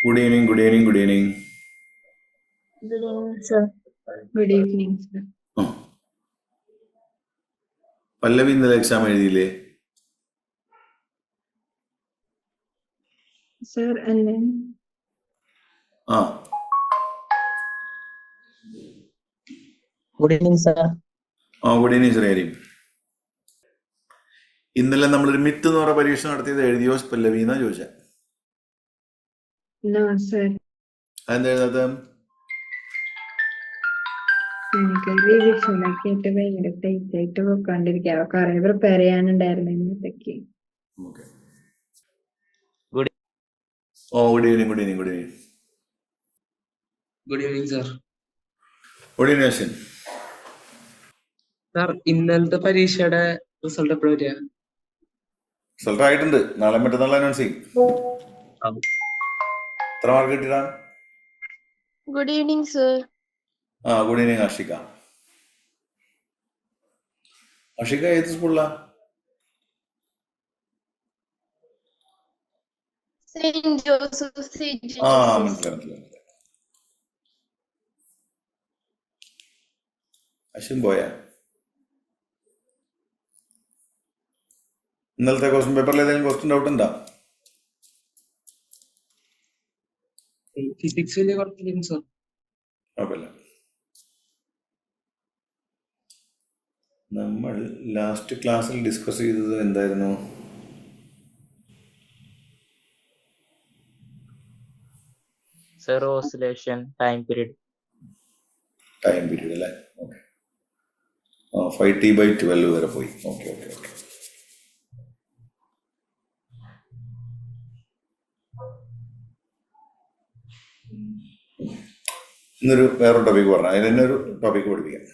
Good evening, good evening, good evening. Good evening, sir. Good evening, sir. ആ, പല്ലവി ഇന്നലെ exam എഴുതിയില്ലേ? Sir, and then ആ Good evening, sir. Good evening Srihari. ഇന്നലെ നമ്മളൊരു myth എന്ന് പറഞ്ഞ പരീക്ഷ നടത്തിയത് എഴുതിയോ പല്ലവി എന്നാ ചോദിച്ചത്. no, sir. അതെന്താ എഴുതാത്ത? എനിക്ക് റിവിഷനൊക്കെ ആയിട്ട് ഭയങ്കര ടൈറ്റ് ആയിട്ട് പോയിക്കൊണ്ടിരിക്കുക. കുറെ പ്രിപ്പയർ ചെയ്യാനുണ്ടായിരുന്നു ഇന്നത്തേക്ക്. Okay. Good good evening, good evening, good evening. Good evening sir. Good evening Ashwin. Sir ഇന്നലത്തെ പരീക്ഷയുടെ റിസൾട്ട് എപ്പോഴും വരിക? റിസൾട്ട് ആയിട്ടുണ്ട്. നാളെ മറ്റന്നാൾ അനൗൺസ് ചെയ്യും. എത്ര മാർക്ക് കിട്ടിയതാ? Good evening, sir. Good evening Ashika. Ashika ഏത് സ്കൂളിലാ? Saint Joseph CGCC. മനസ്സിലായി. അശ്വിൻ പോയാ? ഇന്നലത്തെ ക്വസ്റ്റ്യൻ പേപ്പറിൽ ഏതെങ്കിലും ക്വസ്റ്റ്യൻ ഡൗട്ട് ഉണ്ടോ? ഫിസിക്സ് വലിയ കുഴപ്പമില്ല സാർ. കുഴപ്പമില്ല. നമ്മൾ ലാസ്റ്റ് ക്ലാസ്സിൽ ഡിസ്കസ് ചെയ്തത് എന്തായിരുന്നു? sir. Oscillation time period. Time period അല്ലേ? ഓക്കെ. 5t/12 വരെ പോയി. Okay okay okay. ഇന്നൊരു വേറൊരു ടോപ്പിക്ക് പറഞ്ഞു. അതിന് തന്നെ ഒരു ടോപ്പിക്ക് പഠിപ്പിക്കാം.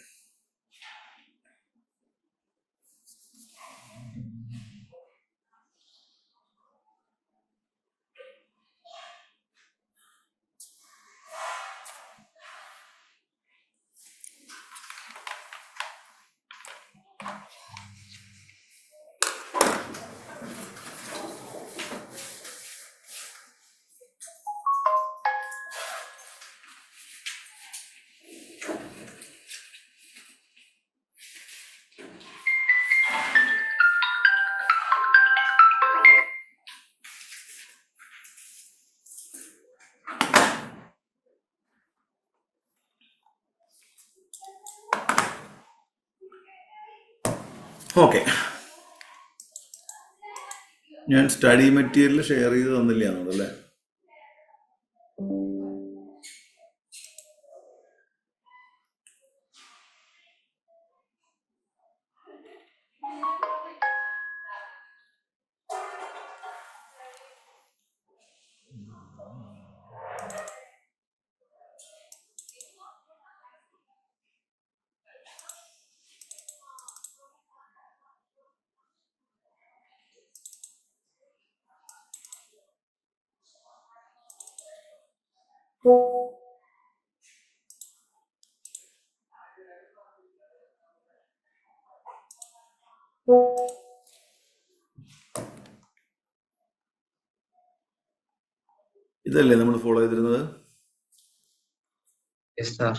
ഓക്കെ. ഞാൻ സ്റ്റഡി മെറ്റീരിയൽ ഷെയർ ചെയ്ത് തന്നില്ല എന്നോടല്ലേ? ഇതല്ലേ നമ്മൾ ഫോളോ ചെയ്തിരുന്നത്? Yes sir.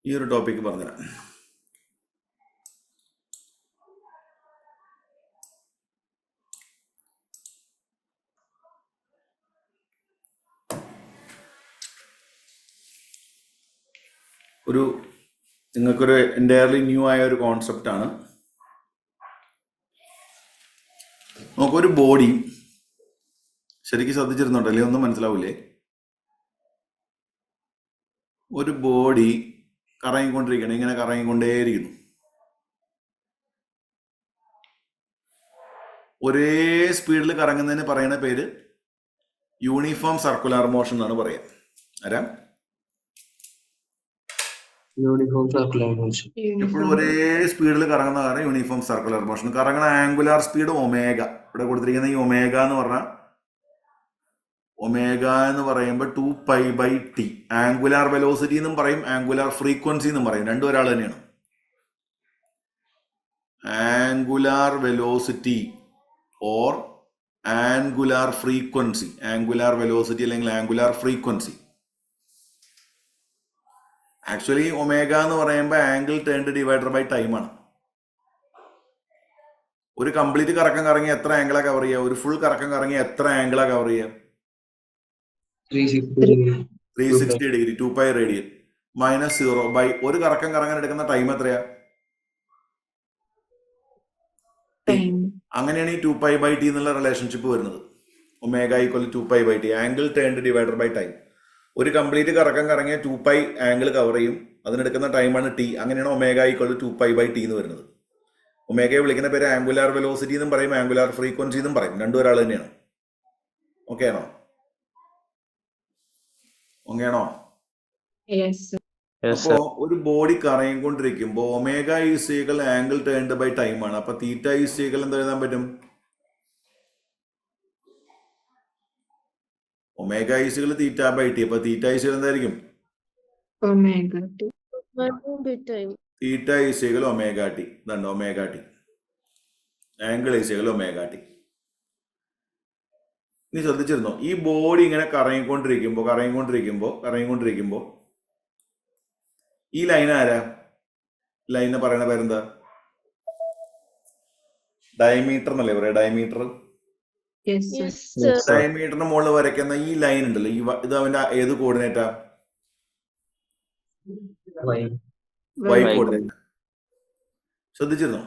ഈ ഒരു ടോപ്പിക്ക് പറഞ്ഞുതരാം. നിങ്ങൾക്കൊരു എൻറ്റയർലി ന്യൂ ആയ ഒരു കോൺസെപ്റ്റാണ്. നമുക്കൊരു ബോഡി ശരിക്കും ശ്രദ്ധിച്ചിരുന്നുണ്ടല്ലേ? ഒന്നും മനസ്സിലാവില്ലേ? ഒരു ബോഡി കറങ്ങിക്കൊണ്ടിരിക്കണം. ഇങ്ങനെ കറങ്ങിക്കൊണ്ടേയിരിക്കുന്നു. ഒരേ സ്പീഡിൽ കറങ്ങുന്നതിന് പറയുന്ന പേര് യൂണിഫോം സർക്കുലർ മോഷൻ എന്നാണ് പറയുക. ആരാ? Uniform circular motion. എപ്പോഴും ഒരേ സ്പീഡിൽ കറങ്ങുന്ന കാരണം യൂണിഫോം സർക്കുലർ മോഷൻ. കറങ്ങുന്ന ആംഗുലാർ സ്പീഡ് ഒമേഗ. ഇവിടെ കൊടുത്തിരിക്കുന്ന ഈ ഒമേഗ എന്ന് പറഞ്ഞാൽ ഒമേഗ എന്ന് പറയുമ്പോൾ 2π/t. ആംഗുലാർ വെലോസിറ്റി എന്നും പറയും, ആംഗുലാർ ഫ്രീക്വൻസി എന്നും പറയും. രണ്ടും ഒരാൾ തന്നെയാണ്. Angular velocity or angular frequency. Angular velocity അല്ലെങ്കിൽ ആംഗുലാർ ഫ്രീക്വൻസി. ആക്ച്വലി ഒമേഗ എന്ന് പറയുമ്പോൾ ആംഗിൾ ടേൺഡ് ഡിവൈഡർ ബൈ ടൈമാണ്. ഒരു കംപ്ലീറ്റ് കറക്കം കറങ്ങി എത്ര ആംഗിളാ കവർ ചെയ്യുക? ഒരു ഫുൾ കറക്കം കറങ്ങി എത്ര ആംഗിളാ കവർ ചെയ്യുക? 360 ഡിഗ്രി. 2π റേഡിയൻ മൈനസ് 0 ഒരു കറക്കം കറങ്ങാൻ എടുക്കുന്ന ടൈം എത്രയാ? ടൈം. അങ്ങനെയാണ് ഈ 2π/t എന്നുള്ള റിലേഷൻഷിപ്പ് വരുന്നത്. Omega equal 2π/t, angle turned divided by time. ഒരു കംപ്ലീറ്റ് കറക്കം കറങ്ങിയ 2π ആംഗിൾ കവർ ചെയ്യും, അതിനെടുക്കുന്ന ടൈമാണ് t. അങ്ങനെയാണ് ഒമേഗ ഈക്വൽ 2π/t എന്ന് വരുന്നത്. ഒമേഗയെ വിളിക്കുന്ന പേര് ആംഗുലാർ വെലോസിറ്റി എന്നും പറയും, ആംഗുലാർ ഫ്രീക്വൻസി എന്നും പറയും. രണ്ടും ഒരാൾ തന്നെയാണ്. ഓക്കെ ആണോ? ഓക്കെ ആണോ? യെസ്. അപ്പോ ഒരു ബോഡി കറങ്ങിക്കൊണ്ടിരിക്കുമ്പോ omega is equal angle turned by time ആണ്. അപ്പൊ തീറ്റ ഈസ് ഈക്വൽ എന്താ എഴുതാൻ പറ്റും? Omega is equal θ/t. അപ്പൊ തീറ്റ ഈസ് ഈക്വൽ എന്തായിരിക്കും? Omega T. time. Theta is equal omega T. ഇതുണ്ട് omega T. Angle is equal omega T. നീ ശ്രദ്ധിച്ചിരുന്നോ? ഈ ബോഡി ഇങ്ങനെ കറങ്ങിക്കൊണ്ടിരിക്കുമ്പോ ഈ ലൈൻ ആരാ? ലൈനിന് പറയണ പേരെന്താ? ഡയമീറ്റർ എന്നല്ലേ പറയാ? ഡയമീറ്റർ. Yes Yes, sir. ഡയമീറ്ററിന്റെ മുകളിൽ വരയ്ക്കുന്ന ഈ ലൈൻ ഉണ്ടല്ലോ, ഇത് അവന്റെ ഏത് കോർഡിനേറ്റാ? Y coordinate. ശ്രദ്ധിച്ചിരുന്നോ?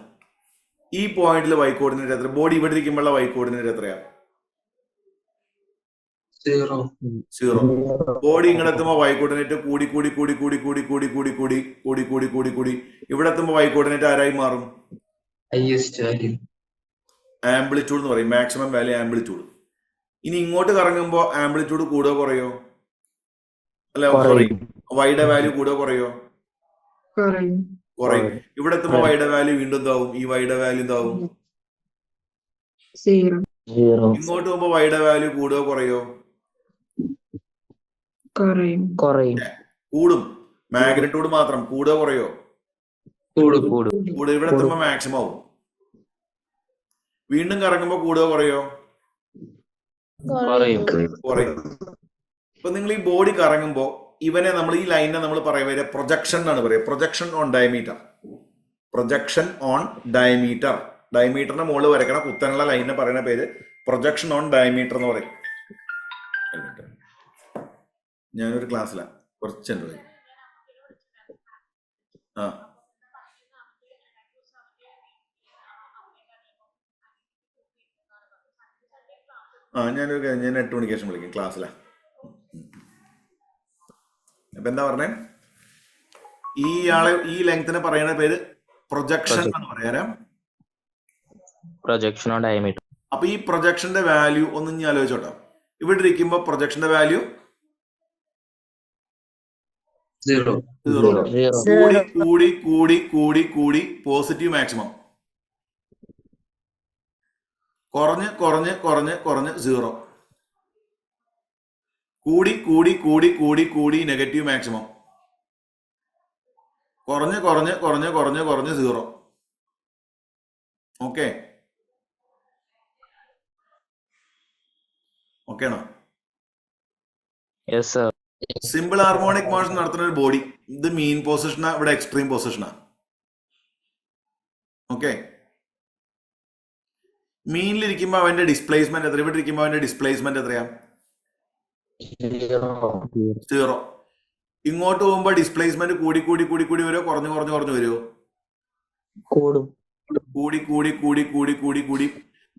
ഈ പോയിന്റിൽ വൈ കോർഡിനേറ്റ് എത്ര? ബോഡി ഇവിടെ ഇരിക്കുമ്പോഴുള്ള വൈ കോർഡിനേറ്റ് എത്രയാ? 0. ബോഡി ഇങ്ങനെ എത്തുമ്പോ വൈ കോർഡിനേറ്റ് കൂടി ഇവിടെ എത്തുമ്പോ വൈ കോർഡിനേറ്റ് ആരായി മാറും? ആംപ്ലിറ്റ്യൂഡ് എന്ന് പറയും. Maximum value amplitude. ഇനി ഇങ്ങോട്ട് കറങ്ങുമ്പോ ആംപ്ലിറ്റ്യൂഡ് കൂടുകയോ കുറയോ? അല്ല, വൈയുടെ വാല്യൂ കൂടുകയോ കുറയോ? കുറയും. ഇവിടെ എത്തുമ്പോ വൈയുടെ വാല്യൂ വീണ്ടും എന്താവും? ഈ വൈയുടെ വാല്യൂ എന്താവും? 0. ഇങ്ങോട്ട് പോകുമ്പോ വൈയുടെ വാല്യൂ കൂടുകയോ കുറയോ? കൂടും. മാഗ്നിറ്റ്യൂഡ് മാത്രം. കൂടുകയോ കുറയോ? കൂടും. ഇവിടെ എത്തുമ്പോ മാക്സിമം ആവും. വീണ്ടും കറങ്ങുമ്പോ കൂടുകയോ കുറയോ? കുറയും. ഇപ്പൊ നിങ്ങൾ ഈ ബോഡി കറങ്ങുമ്പോ ഇവനെ നമ്മൾ ഈ ലൈനിനെ നമ്മൾ പറയുക പ്രൊജക്ഷൻ എന്നാണ് പറയുക. Projection on diameter. ഡയമീറ്ററിന്റെ മുകളിൽ വരയ്ക്കണ കുത്തനുള്ള ലൈനിനെ പറയുന്ന പേര് പ്രൊജക്ഷൻ ഓൺ ഡയമീറ്റർ എന്ന് പറയും. ഞാനൊരു ക്ലാസ്സിലാണ്, കുറച്ചുണ്ട്. ഞാൻ 8 മണിക്ക് ശേഷം വിളിക്കും, ക്ലാസ്സിലാണ്. അപ്പൊ എന്താ പറഞ്ഞേ? ഈ ലെങ്തിനെ പറയുന്ന പേര് പ്രൊജക്ഷൻ എന്ന് പറയാം. Projection on diameter. അപ്പൊ ഈ പ്രൊജക്ഷന്റെ വാല്യൂ ഒന്ന് ഞാൻ ആലോചിച്ചോട്ടോ. ഇവിടെ ഇരിക്കുമ്പോ പ്രൊജക്ഷന്റെ വാല്യൂ 0. കൂടി പോസിറ്റീവ് മാക്സിമം. കുറഞ്ഞ് 0. കൂടി നെഗറ്റീവ് മാക്സിമം. കുറഞ്ഞ് 0. ഓക്കെ ആണോ? Yes sir. Simple harmonic motion നടത്തുന്ന ഒരു ബോഡി, ഇത് മീൻ പൊസിഷനാ, ഇവിടെ എക്സ്ട്രീം പൊസിഷനാ. ഓക്കെ, മീനിലിരിക്കുമ്പോ അവന്റെ ഡിസ്പ്ലേസ്മെന്റ് എത്ര? ഇവിടെ ഇരിക്കുമ്പോ അവന്റെ ഡിസ്പ്ലേസ്മെന്റ് എത്രയാ? 0. ഇങ്ങോട്ട് പോകുമ്പോ ഡിസ്പ്ലേസ്മെന്റ് കൂടി വരുമോ? കുറഞ്ഞു വരുമോ? കൂടി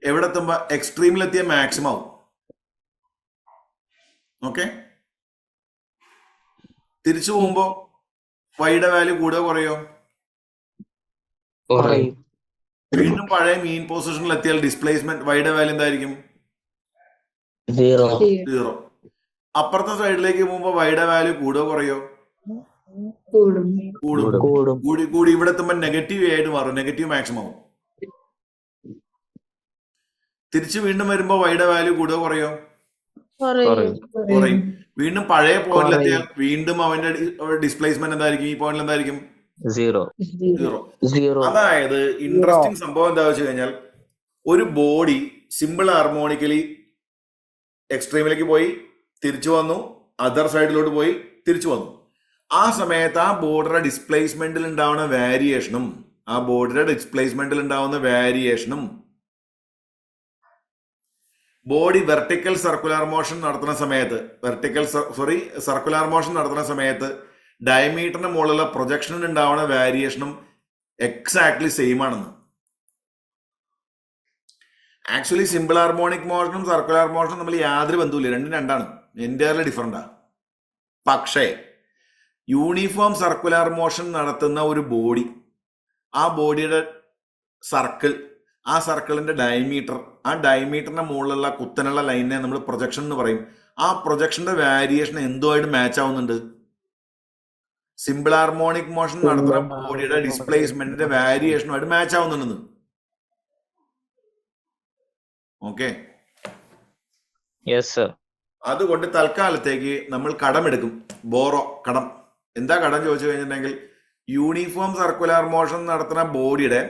എവിടെ എത്തുമ്പോ എക്സ്ട്രീമിലെത്തിയ മാക്സിമം ആവും. ഓക്കെ, തിരിച്ചു പോകുമ്പോ വൈയുടെ വാല്യൂ കൂടുകയോ കുറയോ? വീണ്ടും പഴയ മീൻ പൊസിഷനിൽ എത്തിയാൽ ഡിസ്പ്ലേസ്മെന്റ് വൈയുടെ വാല്യൂ എന്തായിരിക്കും? 0. അപ്പുറത്തെ സൈഡിലേക്ക് പോകുമ്പോ വൈയുടെ വാല്യൂ കൂടുകയോ കുറയോ? കൂടി ഇവിടെ എത്തുമ്പോ നെഗറ്റീവ് ആയിട്ട് മാറും, നെഗറ്റീവ് മാക്സിമം ആവും. തിരിച്ച് വീണ്ടും വരുമ്പോ വൈയുടെ വാല്യൂ കൂടുകയോ കുറയോ? കുറയും. കുറയും. വീണ്ടും പഴയ പോയിന്റിലെത്തിയാൽ കുറയും. വീണ്ടും അവന്റെ ഡിസ്പ്ലേസ്മെന്റ് എന്തായിരിക്കും? ഈ പോയിന്റിൽ എന്തായിരിക്കും? 0. സീറോ. 0. അതായത് ഇൻട്രസ്റ്റിംഗ് സംഭവം എന്താ വെച്ച് കഴിഞ്ഞാൽ, ഒരു ബോഡി സിമ്പിൾ ഹാർമോണിക്കലി എക്സ്ട്രീമിലേക്ക് പോയി തിരിച്ചു വന്നു, അതർ സൈഡിലോട്ട് പോയി തിരിച്ചു വന്നു. ആ സമയത്ത് ആ ബോഡിയുടെ ഡിസ്പ്ലേസ്മെന്റിൽ ഉണ്ടാവുന്ന വാരിയേഷനും ബോഡി വെർട്ടിക്കൽ സർക്കുലർ മോഷൻ നടത്തുന്ന സമയത്ത് ഡയമീറ്ററിന് മുകളിലുള്ള പ്രൊജക്ഷനിൽ ഉണ്ടാവുന്ന വാരിയേഷനും എക്സാക്ട്ലി സെയിം ആണെന്ന്. ആക്ച്വലി സിമ്പിൾ ഹാർമോണിക് മോഷനും സർക്കുലർ മോഷനും തമ്മിൽ യാതൊരു ബന്ധവുമില്ല, രണ്ടും രണ്ടാണ്, എൻറ്റയർലി ഡിഫറെന്റാ. പക്ഷേ യൂണിഫോം സർക്കുലർ മോഷൻ നടത്തുന്ന ഒരു ബോഡി, ആ ബോഡിയുടെ സർക്കിൾ, ആ സർക്കിളിന്റെ ഡയമീറ്റർ, ആ ഡയമീറ്ററിന്റെ മുകളിലുള്ള കുത്തനുള്ള ലൈനിനെ നമ്മൾ പ്രൊജക്ഷൻ എന്ന് പറയും. ആ പ്രൊജക്ഷന്റെ വാരിയേഷൻ എന്തുമായിട്ട് മാച്ച് ആവുന്നുണ്ട്? സിമ്പിൾ ഹാർമോണിക് മോഷൻ നടത്തുന്ന ബോഡിയുടെ ഡിസ്പ്ലേസ്മെന്റിന്റെ വാരിയേഷനുമായിട്ട് മാച്ച് ആവുന്നുണ്ടെന്ന്. Okay, Yes, sir. അതുകൊണ്ട് തൽക്കാലത്തേക്ക് നമ്മൾ കടമെടുക്കും. കടം. എന്താ കടം ചോദിച്ചു കഴിഞ്ഞിട്ടുണ്ടെങ്കിൽ, യൂണിഫോം സർക്കുലർ മോഷൻ നടത്തുന്ന ബോഡിയുടെ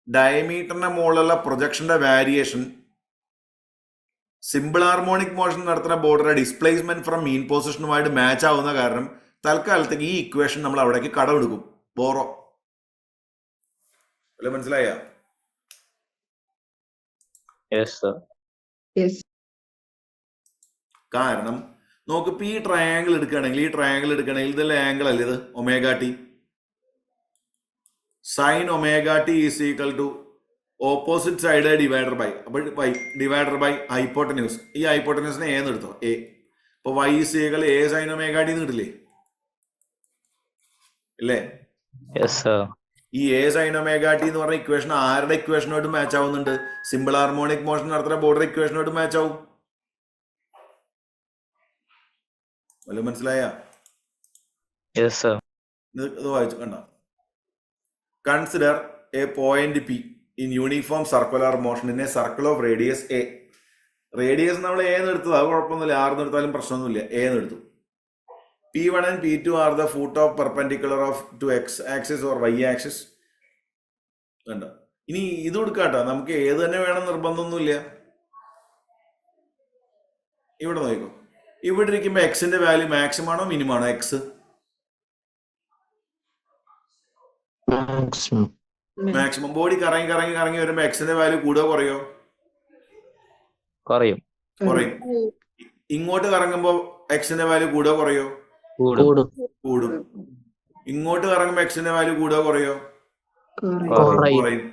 ഡയമീറ്ററിന്റെ മുകളിലുള്ള പ്രൊജക്ഷന്റെ വാരിയേഷൻ സിമ്പിൾ ഹാർമോണിക് മോഷൻ നടത്തുന്ന ബോഡിയുടെ ഡിസ്പ്ലേസ്മെന്റ് ഫ്രം മീൻ പൊസിഷനുമായിട്ട് മാച്ച് ആവുന്ന കാരണം തൽക്കാലത്തേക്ക് ഈ ഇക്വേഷൻ നമ്മൾ അവിടേക്ക് കടമെടുക്കും. ബോറോ അല്ല, മനസ്സിലായ? Yes, sir. Yes. കാരണം നോക്കിപ്പോ ഈ ട്രയാങ്കിൾ എടുക്കുകയാണെങ്കിൽ ഇതിൽ ആംഗിൾ അല്ലേ ഇത്? Omega T. Sine omega T is equal to opposite side divided by hypotenuse. ഈ ഹൈപ്പോട്ടന്യൂസിനെ ഏന്ന് എടുത്തോ, എ. ഇപ്പൊ Y is equal A sine omega T എന്ന് കിട്ടില്ലേ? ഇല്ലേ? Yes, sir. ഈ എ സൈൻ ഒമേഗ ടി എന്ന് പറഞ്ഞ ഇക്വേഷൻ ആരുടെ ഇക്വേഷനോട്ട് മാച്ച് ആവുന്നുണ്ട്? സിമ്പിൾ ഹാർമോണിക് മോഷൻ നടത്തുന്ന ബോർഡർ ഇക്വേഷനോട്ട് മാച്ച് ആവും. വല്ലതും മനസ്സിലായ? Yes, sir. ഇത് വായിച്ചു കണ്ട. Consider a point P in uniform circular motion in A circle of radius A. Radius നമ്മൾ എന്ന് എടുത്തത്, അത് കുഴപ്പമൊന്നുമില്ല, ആർന്ന് എടുത്താലും പ്രശ്നമൊന്നുമില്ല, എന്ന് എടുത്തു. P1 and P2 are the foot of perpendicular to x axis or y axis. കണ്ടോ? ഇനി ഇത് കൊടുക്കാട്ടോ, നമുക്ക് ഏത് തന്നെ വേണം നിർബന്ധമൊന്നുമില്ല. ഇവിടെ നോക്കോ, ഇവിടെ ഇരിക്കുമ്പോ എക്സിന്റെ വാല്യൂ മാക്സിമം ആണോ മിനിമം ആണോ? X maximum. ബോഡി കറങ്ങി വരുമ്പോ എക്സിന്റെ വാല്യൂ കൂടുകയോ കുറയോ? കുറയും. ഇങ്ങോട്ട് കറങ്ങുമ്പോ എക്സിന്റെ വാല്യൂ കൂടുകയോ കുറയോ? കൂടും. ഇങ്ങോട്ട് കറങ്ങുമ്പോ എക്സിന്റെ വാല്യൂ കൂടുകയോ കുറയോ? കുറയും.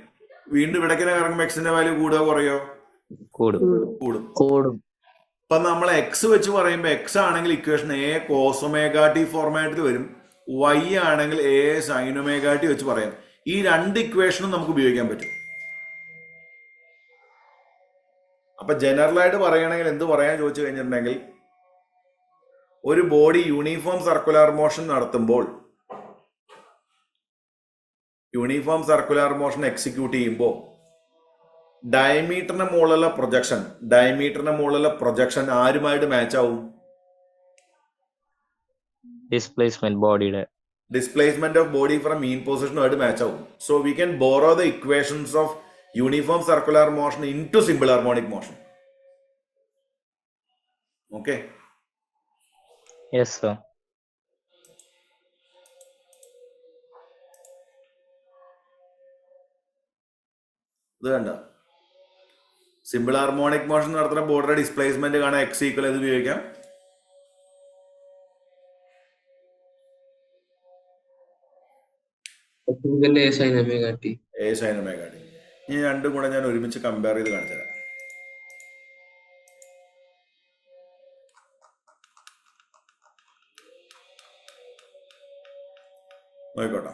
വീണ്ടും ഇവിടേക്കിനെ കറങ്ങുമ്പോ എക്സിന്റെ വാല്യൂ കൂടുകയോ കുറയോ? കൂടും. ഇപ്പൊ നമ്മൾ എക്സ് വെച്ച് പറയുമ്പോ എക്സ് ആണെങ്കിൽ ഇക്വേഷൻ എ കോസൊമേഗ ടി ഫോർമാറ്റിൽ വരും, വൈ ആണെങ്കിൽ എ സൈനൊമേഗ ടി വെച്ച് പറയാം. ഈ രണ്ട് ഇക്വേഷനും നമുക്ക് ഉപയോഗിക്കാൻ പറ്റും. അപ്പൊ ജനറൽ ആയിട്ട് പറയുകയാണെങ്കിൽ എന്ത് പറയാൻ ചോദിച്ചു കഴിഞ്ഞിട്ടുണ്ടെങ്കിൽ, ഒരു ബോഡി യൂണിഫോം സർക്കുലർ മോഷൻ നടത്തുമ്പോൾ, യൂണിഫോം സർക്കുലർ മോഷൻ എക്സിക്യൂട്ട് ചെയ്യുമ്പോൾ ഡയമീറ്ററിന് മുകളിലുള്ള പ്രൊജക്ഷൻ ആരുമായിട്ട് മാച്ച് ആവും? Displacement of body from mean പൊസിഷനുമായിട്ട് മാച്ച് ആവും. So we can borrow the equations of uniform circular motion in to simple harmonic motion. Okay? Yes, sir. ഇത് കണ്ട, സിമ്പിൾ ഹാർമോണിക് മോഷൻ നടത്തുന്ന ബോർഡർ ഡിസ്പ്ലേസ്മെന്റ് കാണാൻ X equal ഇത് ഉപയോഗിക്കാം. A sin omega t. A sine omega T. ഈ രണ്ടും കൂടെ ഞാൻ ഒരുമിച്ച് കമ്പയർ ചെയ്ത് കാണിച്ചു തരാം. നോക്കോട്ടെ,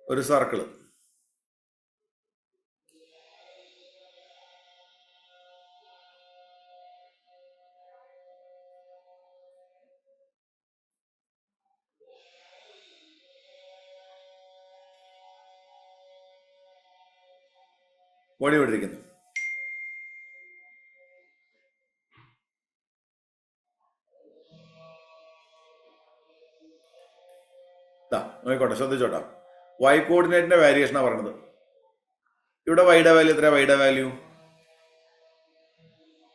ഒരു സർക്കിള്, ബോഡി ഇവിടെ ഇരിക്കുന്നു. നോക്കോട്ടെ, ശ്രദ്ധിച്ചോട്ടാ. വൈ കോർഡിനേറ്റിന്റെ വാരിയേഷനാണ് പറയുന്നത്. ഇവിടെ വൈയുടെ വാല്യൂ എത്രയാ? വൈയുടെ വാല്യൂ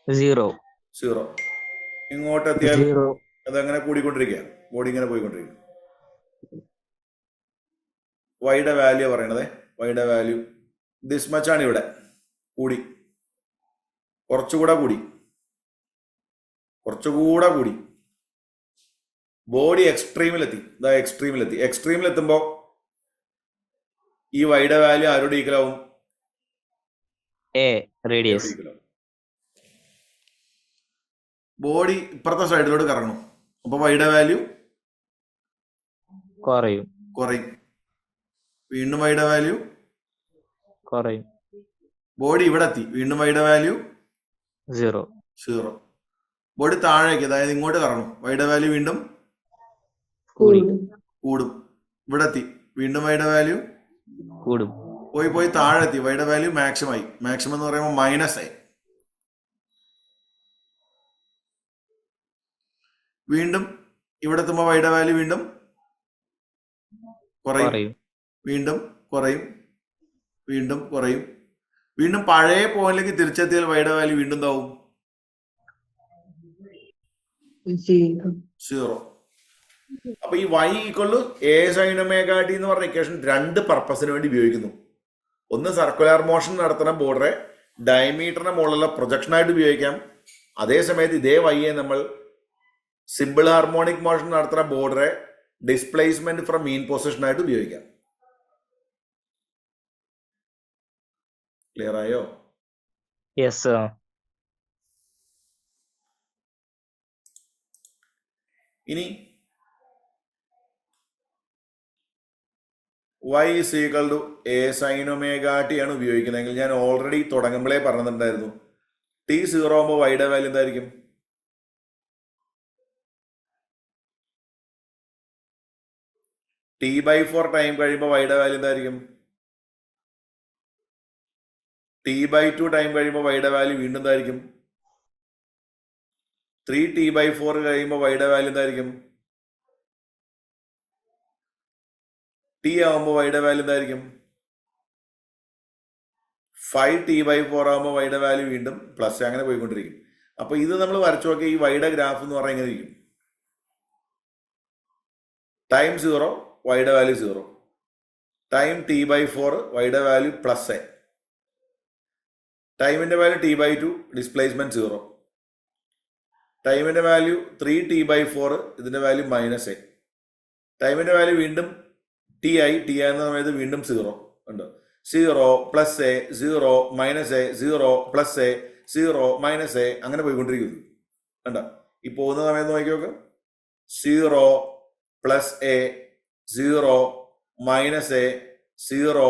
0. 0. ഇങ്ങോട്ട് എത്തിയാൽ 0. അതങ്ങനെ കൂടിക്കൊണ്ടിരിക്കുക, ബോഡി ഇങ്ങനെ പോയിക്കൊണ്ടിരിക്കും. വൈയുടെ വാല്യൂ പറയണത്, വൈയുടെ വാല്യൂ ദിസ് മച്ചാണ്. ഇവിടെ കൂടി, കുറച്ചുകൂടെ കൂടി, കുറച്ചുകൂടെ കൂടി. ബോഡി എക്സ്ട്രീമിലെത്തി. ഇതാ എക്സ്ട്രീമിലെത്തി. എക്സ്ട്രീമിലെത്തുമ്പോൾ ഈ വൈയുടെ വാല്യൂ ആരോട് ഈക്വലാവും? A radius. ബോഡി ഇപ്പുറത്തെ സൈഡിലോട്ട് കറങ്ങണം. അപ്പൊ വൈയുടെ വാല്യൂ കുറയും. കുറയും. വീണ്ടും വൈയുടെ വാല്യൂ കുറയും. ബോഡി ഇവിടെ എത്തി. വീണ്ടും വൈയുടെ വാല്യൂ 0. 0. ബോഡി താഴേക്ക്, അതായത് ഇങ്ങോട്ട് കറങ്ങും. വൈയുടെ വാല്യൂ വീണ്ടും കൂടും. കൂടും. ഇവിടെ എത്തി. വീണ്ടും വൈയുടെ വാല്യൂ കൂടും. പോയി പോയി താഴെ എത്തി. വൈയുടെ വാല്യൂ മാക്സിമം ആയി. മാക്സിമം എന്ന് പറയുമ്പോൾ മൈനസ് ആയി. വീണ്ടും ഇവിടെ എത്തുമ്പോൾ വൈയുടെ വാല്യൂ വീണ്ടും കുറയും. കുറയും. വീണ്ടും കുറയും. വീണ്ടും കുറയും. വീണ്ടും പഴയ പോയിന്റിലേക്ക് തിരിച്ചെത്തിയാൽ വൈയുടെ വാല്യൂ വീണ്ടും എന്താവും? 0. അപ്പൊ ഈ y equal to a sin omega t എന്ന് പറഞ്ഞ ഇക്വേഷൻ രണ്ട് പർപ്പസിന് വേണ്ടി ഉപയോഗിക്കുന്നു. ഒന്ന് സർക്കുലർ മോഷൻ നടത്തുന്ന ബോർഡറെ ഡയമീറ്ററിന് മുകളിലുള്ള പ്രൊജക്ഷൻ ആയിട്ട് ഉപയോഗിക്കാം. അതേസമയത്ത് ഇതേ വൈയെ നമ്മൾ സിമ്പിൾ ഹാർമോണിക് മോഷൻ നടത്തുന്ന ബോർഡറെ ഡിസ്പ്ലേസ്മെന്റ് ഫ്രം മീൻ പൊസിഷൻ ആയിട്ട് ഉപയോഗിക്കാം. ക്ലിയർ ആയോ? Yes, sir. ഇനി y is equal to a sin omega t ആണ് ഉപയോഗിക്കുന്നതെങ്കിൽ ഞാൻ ഓൾറെഡി തുടങ്ങുമ്പോഴേ പറഞ്ഞിട്ടുണ്ടായിരുന്നു, t 0 ആകുമ്പോൾ വൈയുടെ വാല്യൂ എന്തായിരിക്കും? t/4 ടൈം കഴിയുമ്പോൾ വൈയുടെ വാല്യൂ എന്തായിരിക്കും? t/2 ടൈം കഴിയുമ്പോൾ വൈയുടെ വാല്യൂ വീണ്ടും എന്തായിരിക്കും? 3t/4 കഴിയുമ്പോൾ വൈയുടെ വാല്യൂ എന്തായിരിക്കും? ടി ആകുമ്പോൾ വൈയുടെ വാല്യൂ എന്തായിരിക്കും? 5t/4 ആകുമ്പോൾ വൈയുടെ വാല്യൂ വീണ്ടും പ്ലസ്, അങ്ങനെ പോയിക്കൊണ്ടിരിക്കും. അപ്പൊ ഇത് നമ്മൾ വരച്ചു നോക്കിയ ഈ വൈയുടെ ഗ്രാഫ് എന്ന് പറഞ്ഞാൽ എങ്ങനെ ഇരിക്കും? ടൈം 0 വൈയുടെ വാല്യൂ 0, ടൈം t/4 വൈയുടെ വാല്യൂ പ്ലസ് എ, ടൈമിന്റെ വാല്യൂ t/2 ഡിസ്പ്ലേസ്മെന്റ് 0, ടൈമിന്റെ വാല്യൂ 3t/4 ഇതിന്റെ വാല്യൂ മൈനസ് എ, ടൈമിന്റെ വാല്യൂ വീണ്ടും ടി ആയി. ടി എന്ന സമയത്ത് വീണ്ടും 0 ഉണ്ട്. 0 plus A 0 minus A 0 plus A 0 minus A, അങ്ങനെ പോയിക്കൊണ്ടിരിക്കുന്നു. കണ്ട ഈ പോകുന്ന സമയത്ത് നോക്കി നോക്ക്. 0 plus A 0 minus A 0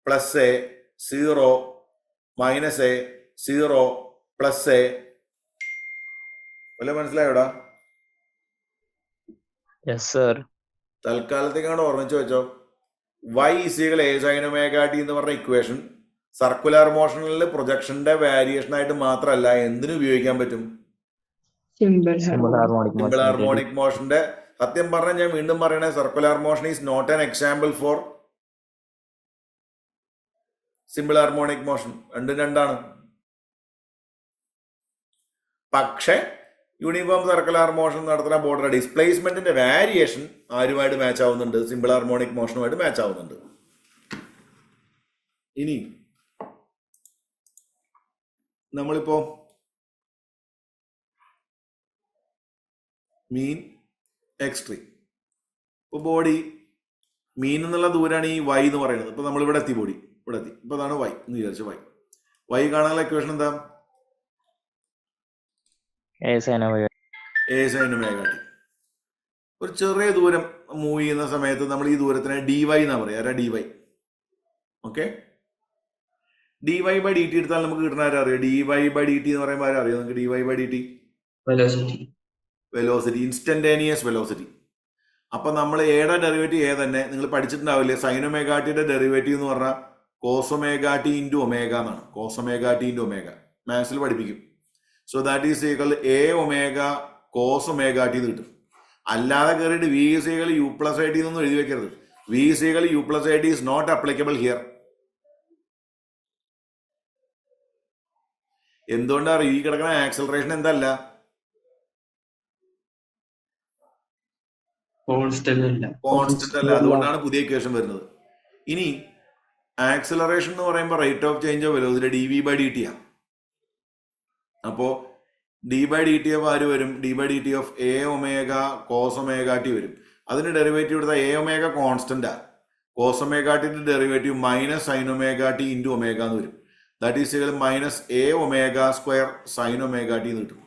plus A 0 minus A 0 plus A. വല്ല മനസ്സിലായോടാ? Yes, sir. തൽക്കാലത്തേക്ക് അങ്ങോട്ട് ഓർമ്മിച്ച് വെച്ചോ. y equal a sin omega t എന്ന് പറഞ്ഞ ഇക്വേഷൻ സർക്കുലർ മോഷനിൽ പ്രൊജക്ഷന്റെ വാരിയേഷൻ ആയിട്ട് മാത്രമല്ല എന്തിനു ഉപയോഗിക്കാൻ പറ്റും? Simple Simple harmonic simple motion. Harmonic മോഷന്റെ. സത്യം പറഞ്ഞാൽ ഞാൻ വീണ്ടും പറയണേ, circular motion is not an example for simple harmonic motion. രണ്ടും രണ്ടാണ്. പക്ഷെ യൂണിഫോം സർക്കുലർ മോഷൻ നടത്തുന്ന ബോർഡർ ഡിസ്പ്ലേസ്മെന്റിന്റെ വാരിയേഷൻ ആരുമായിട്ട് മാച്ച് ആവുന്നുണ്ട്? സിമ്പിൾ ഹാർമോണിക് മോഷനുമായിട്ട് മാച്ച് ആവുന്നുണ്ട്. ഇനി നമ്മളിപ്പോ മീൻ എക്സ്ട്രീം, ഇപ്പൊ ബോഡി മീൻ എന്നുള്ള ദൂരാണ് ഈ y എന്ന് പറയുന്നത്. ഇപ്പൊ നമ്മൾ ഇവിടെ എത്തി, ബോഡി ഇവിടെ എത്തി. ഇപ്പൊ അതാണ് y എന്ന് വിചാരിച്ചു. y കാണാനുള്ള ഇക്വേഷൻ എന്താ? A sin omega. a sin omega t. ഒരു ചെറിയ ദൂരം മൂവ് ചെയ്യുന്ന സമയത്ത് നമ്മൾ ഈ ദൂരത്തിനെ dy എന്നാ പറയാ. dy. ഓക്കെ, dy/dt എടുത്താൽ നമുക്ക് കിട്ടുന്ന ആരും അറിയാം? dy/dt എന്ന് പറയുമ്പോൾ ആരും അറിയാം നമുക്ക്? dy/dt velocity. Velocity, instantaneous velocity. അപ്പൊ നമ്മൾ എയുടെ ഡെറിവേറ്റീവ് തന്നെ നിങ്ങൾ പഠിച്ചിട്ടുണ്ടാവില്ലേ? സൈൻ ഒമേഗ ടിയുടെ ഡെറിവേറ്റീവ് എന്ന് പറഞ്ഞാൽ കോസൊമേഗ ടി ഇൻറ്റു ഒമേഗ എന്നാണ്. കോസൊമേഗ ടി ഇൻറ്റു ഒമേഗ മാത്സിൽ പഠിപ്പിക്കും. So that is equal A omega cos omega T എന്ന് കിട്ടും. അല്ലാതെ കയറിയിട്ട് V is equal U plus I T എന്നൊന്നും എഴുതി വെക്കരുത്. V is equal U plus I T is not applicable here. എന്തുകൊണ്ടാണ് ഈ കിടക്കുന്ന ആക്സലറേഷൻ എന്തല്ല? കോൺസ്റ്റന്റ് അല്ല. കോൺസ്റ്റന്റ് അല്ല. അതുകൊണ്ടാണ് പുതിയ ഇക്വേഷൻ വരുന്നത്. ഇനി ആക്സലറേഷൻ എന്ന് പറയുമ്പോൾ rate of change of velocity d v by d t ആണ്. അപ്പോ d by d t of ആര് വരും? D by d t of a omega cos omega t വരും. അതിന് ഡെറിവേറ്റീവ് എടുത്ത എ ഒമേഗ കോൺസ്റ്റന്റാ. കോസൊമേഗ ടിന്റെ derivative minus sine omega t into omega എന്ന് വരും. That is equal minus A omega square sine omega T എന്ന് കിട്ടും.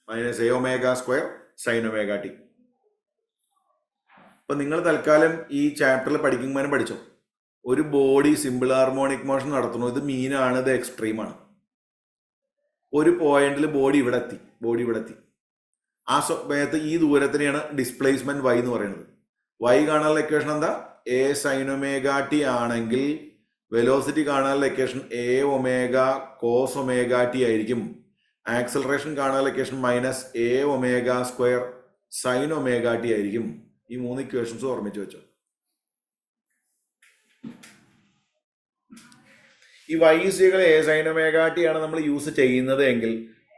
Minus A omega square sine omega t. അപ്പൊ നിങ്ങൾ തൽക്കാലം ഈ ചാപ്റ്ററിൽ പഠിക്കുമ്പോൾ പഠിച്ചോ, ഒരു ബോഡി സിമ്പിൾ ഹാർമോണിക് മോഷൻ നടത്തുന്നു. ഇത് മീനാണ്, ഇത് എക്സ്ട്രീമാണ്. ഒരു പോയിന്റിൽ ബോഡി ഇവിടെ എത്തി. ആ സമയത്ത് ഈ ദൂരത്തിനെയാണ് ഡിസ്പ്ലേസ്മെന്റ് വൈ എന്ന് പറയുന്നത്. വൈ കാണാനുള്ള ഇക്വേഷൻ എന്താ? എ സൈൻ ഒമേഗ ടി ആണെങ്കിൽ വെലോസിറ്റി കാണാനുള്ള equation A omega cos omega T ആയിരിക്കും. ആക്സലറേഷൻ കാണാനുള്ള equation minus A omega square sine omega T ആയിരിക്കും. ഈ 3 ഇക്വേഷൻസ് ഓർമ്മിച്ച് വെച്ചോ. ഈ Y equal A sine omega T ആണ് നമ്മൾ യൂസ് ചെയ്യുന്നത് എങ്കിൽ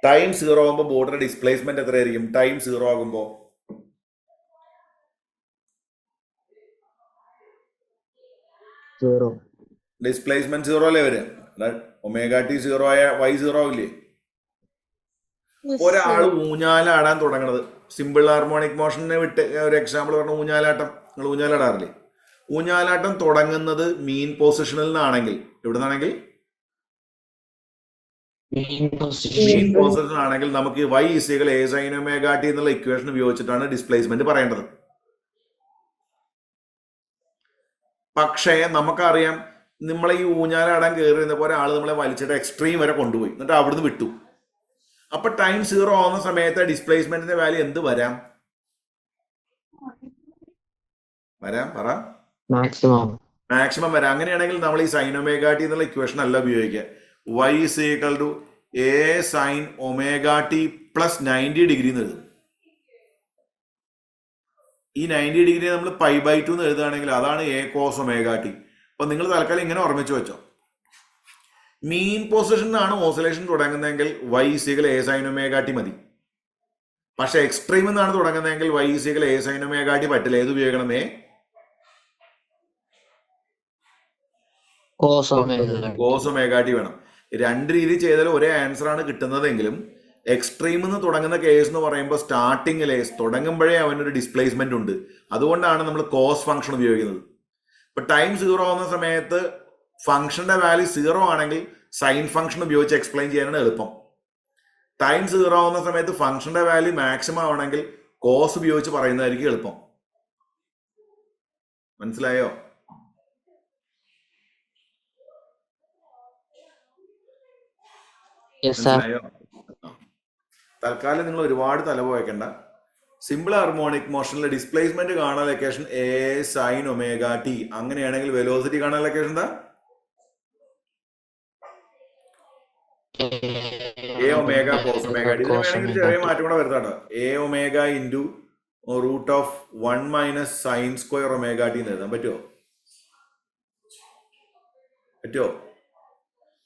ടൈം 0 ആകുമ്പോൾ ബോർഡിന്റെ ഡിസ്പ്ലേസ്മെന്റ് എത്രയായിരിക്കും? ടൈം 0 ആകുമ്പോൾ ഡിസ്പ്ലേസ്മെന്റ് 0 അല്ലേ വരിക? ഒമേഗ ടി 0 ആയ വൈ 0 ആവില്ലേ? ഒരാൾ ഊഞ്ഞാലാടാൻ തുടങ്ങണത്, സിമ്പിൾ ഹാർമോണിക് മോഷനെ വിട്ട് ഒരു എക്സാമ്പിൾ പറഞ്ഞ ഊഞ്ഞാലാട്ടം. നിങ്ങൾ ഊഞ്ഞാലാടാറില്ലേ? ഊഞ്ഞാലാട്ടം തുടങ്ങുന്നത് മീൻ പൊസിഷനിൽ നിന്നാണെങ്കിൽ, എവിടെ നിന്നാണെങ്കിൽ? മീൻ പൊസിഷൻ ആണെങ്കിൽ നമുക്ക് Y equal A sine omega T എന്നുള്ള ഇക്വേഷൻ ഉപയോഗിച്ചിട്ടാണ് ഡിസ്പ്ലേസ്മെന്റ് പറയേണ്ടത്. പക്ഷേ നമുക്കറിയാം, നമ്മളെ ഈ ഊഞ്ഞാലാടാൻ കയറി ഇരുന്നപ്പോൾ ഒരാൾ നമ്മളെ വലിച്ചിട്ട് എക്സ്ട്രീം വരെ കൊണ്ടുപോയി, എന്നിട്ട് അവിടുന്ന് വിട്ടു. അപ്പൊ ടൈം 0 ആവുന്ന സമയത്ത് ഡിസ്പ്ലേസ്മെന്റിന്റെ വാല്യൂ എന്ത് വരാം? പറ. മാക്സിമം വരാം. അങ്ങനെയാണെങ്കിൽ നമ്മൾ ഈ സൈൻ ഒമേഗ ടി എന്നുള്ള ഇക്വേഷൻ അല്ല ഉപയോഗിക്കുക. Y is equal to A sine omega T plus 90 degree എന്ന് എഴുതും. ഈ 90 ഡിഗ്രി നമ്മൾ പൈ ബൈ 2 എന്ന് എഴുതുകയാണെങ്കിൽ അതാണ് എ കോസ് ഒമേഗ ടി. അപ്പൊ നിങ്ങൾ തൽക്കാലം ഇങ്ങനെ ഓർമ്മിച്ച് വെച്ചോ. മീൻ പൊസിഷനിലാണ് ഓസിലേഷൻ തുടങ്ങുന്നതെങ്കിൽ y equal A sine omega t മതി. പക്ഷെ എക്സ്ട്രീമിൽ നിന്നാണ് തുടങ്ങുന്നതെങ്കിൽ y equal A sine omega t പറ്റില്ല. ഏത് ഉപയോഗിക്കണം? കോസ് ഒമേഗ ടി വേണം. 2 രീതി ചെയ്താൽ ഒരേ ആൻസർ ആണ് കിട്ടുന്നതെങ്കിലും എക്സ്ട്രീമിൽ നിന്ന് തുടങ്ങുന്ന കേസ് എന്ന് പറയുമ്പോൾ സ്റ്റാർട്ടിങ്ങിലെ തുടങ്ങുമ്പോഴേ അവനൊരു ഡിസ്പ്ലേസ്മെന്റ് ഉണ്ട്. അതുകൊണ്ടാണ് നമ്മൾ കോസ് ഫംഗ്ഷൻ ഉപയോഗിക്കുന്നത്. ഇപ്പൊ ടൈം 0 ആവുന്ന സമയത്ത് ഫംഗ്ഷന്റെ വാല്യൂ 0 ആണെങ്കിൽ സൈൻ ഫംഗ്ഷൻ ഉപയോഗിച്ച് എക്സ്പ്ലെയിൻ ചെയ്യാനാണ് എളുപ്പം. ടൈം 0 ആവുന്ന സമയത്ത് ഫംഗ്ഷന്റെ വാല്യൂ മാക്സിമം ആവണമെങ്കിൽ കോസ് ഉപയോഗിച്ച് പറയുന്നതായിരിക്കും എളുപ്പം. മനസ്സിലായോ? തൽക്കാലം നിങ്ങൾ ഒരുപാട് തലപോയക്കണ്ട. സിമ്പിൾ ഹാർമോണിക് മോഷനിലെ ഡിസ്പ്ലേസ്മെന്റ് കാണാൻ location A sine omega t. അങ്ങനെയാണെങ്കിൽ വെലോസിറ്റി കാണാൻ ലൊക്കേഷൻ എന്താ? A omega cos omega t. വേണമെങ്കിൽ ചെറിയ മാറ്റം കൂടെ വരുത്താട്ടോ. A omega into root of 1 minus sine square omega T എന്ന് എഴുതാൻ പറ്റുമോ?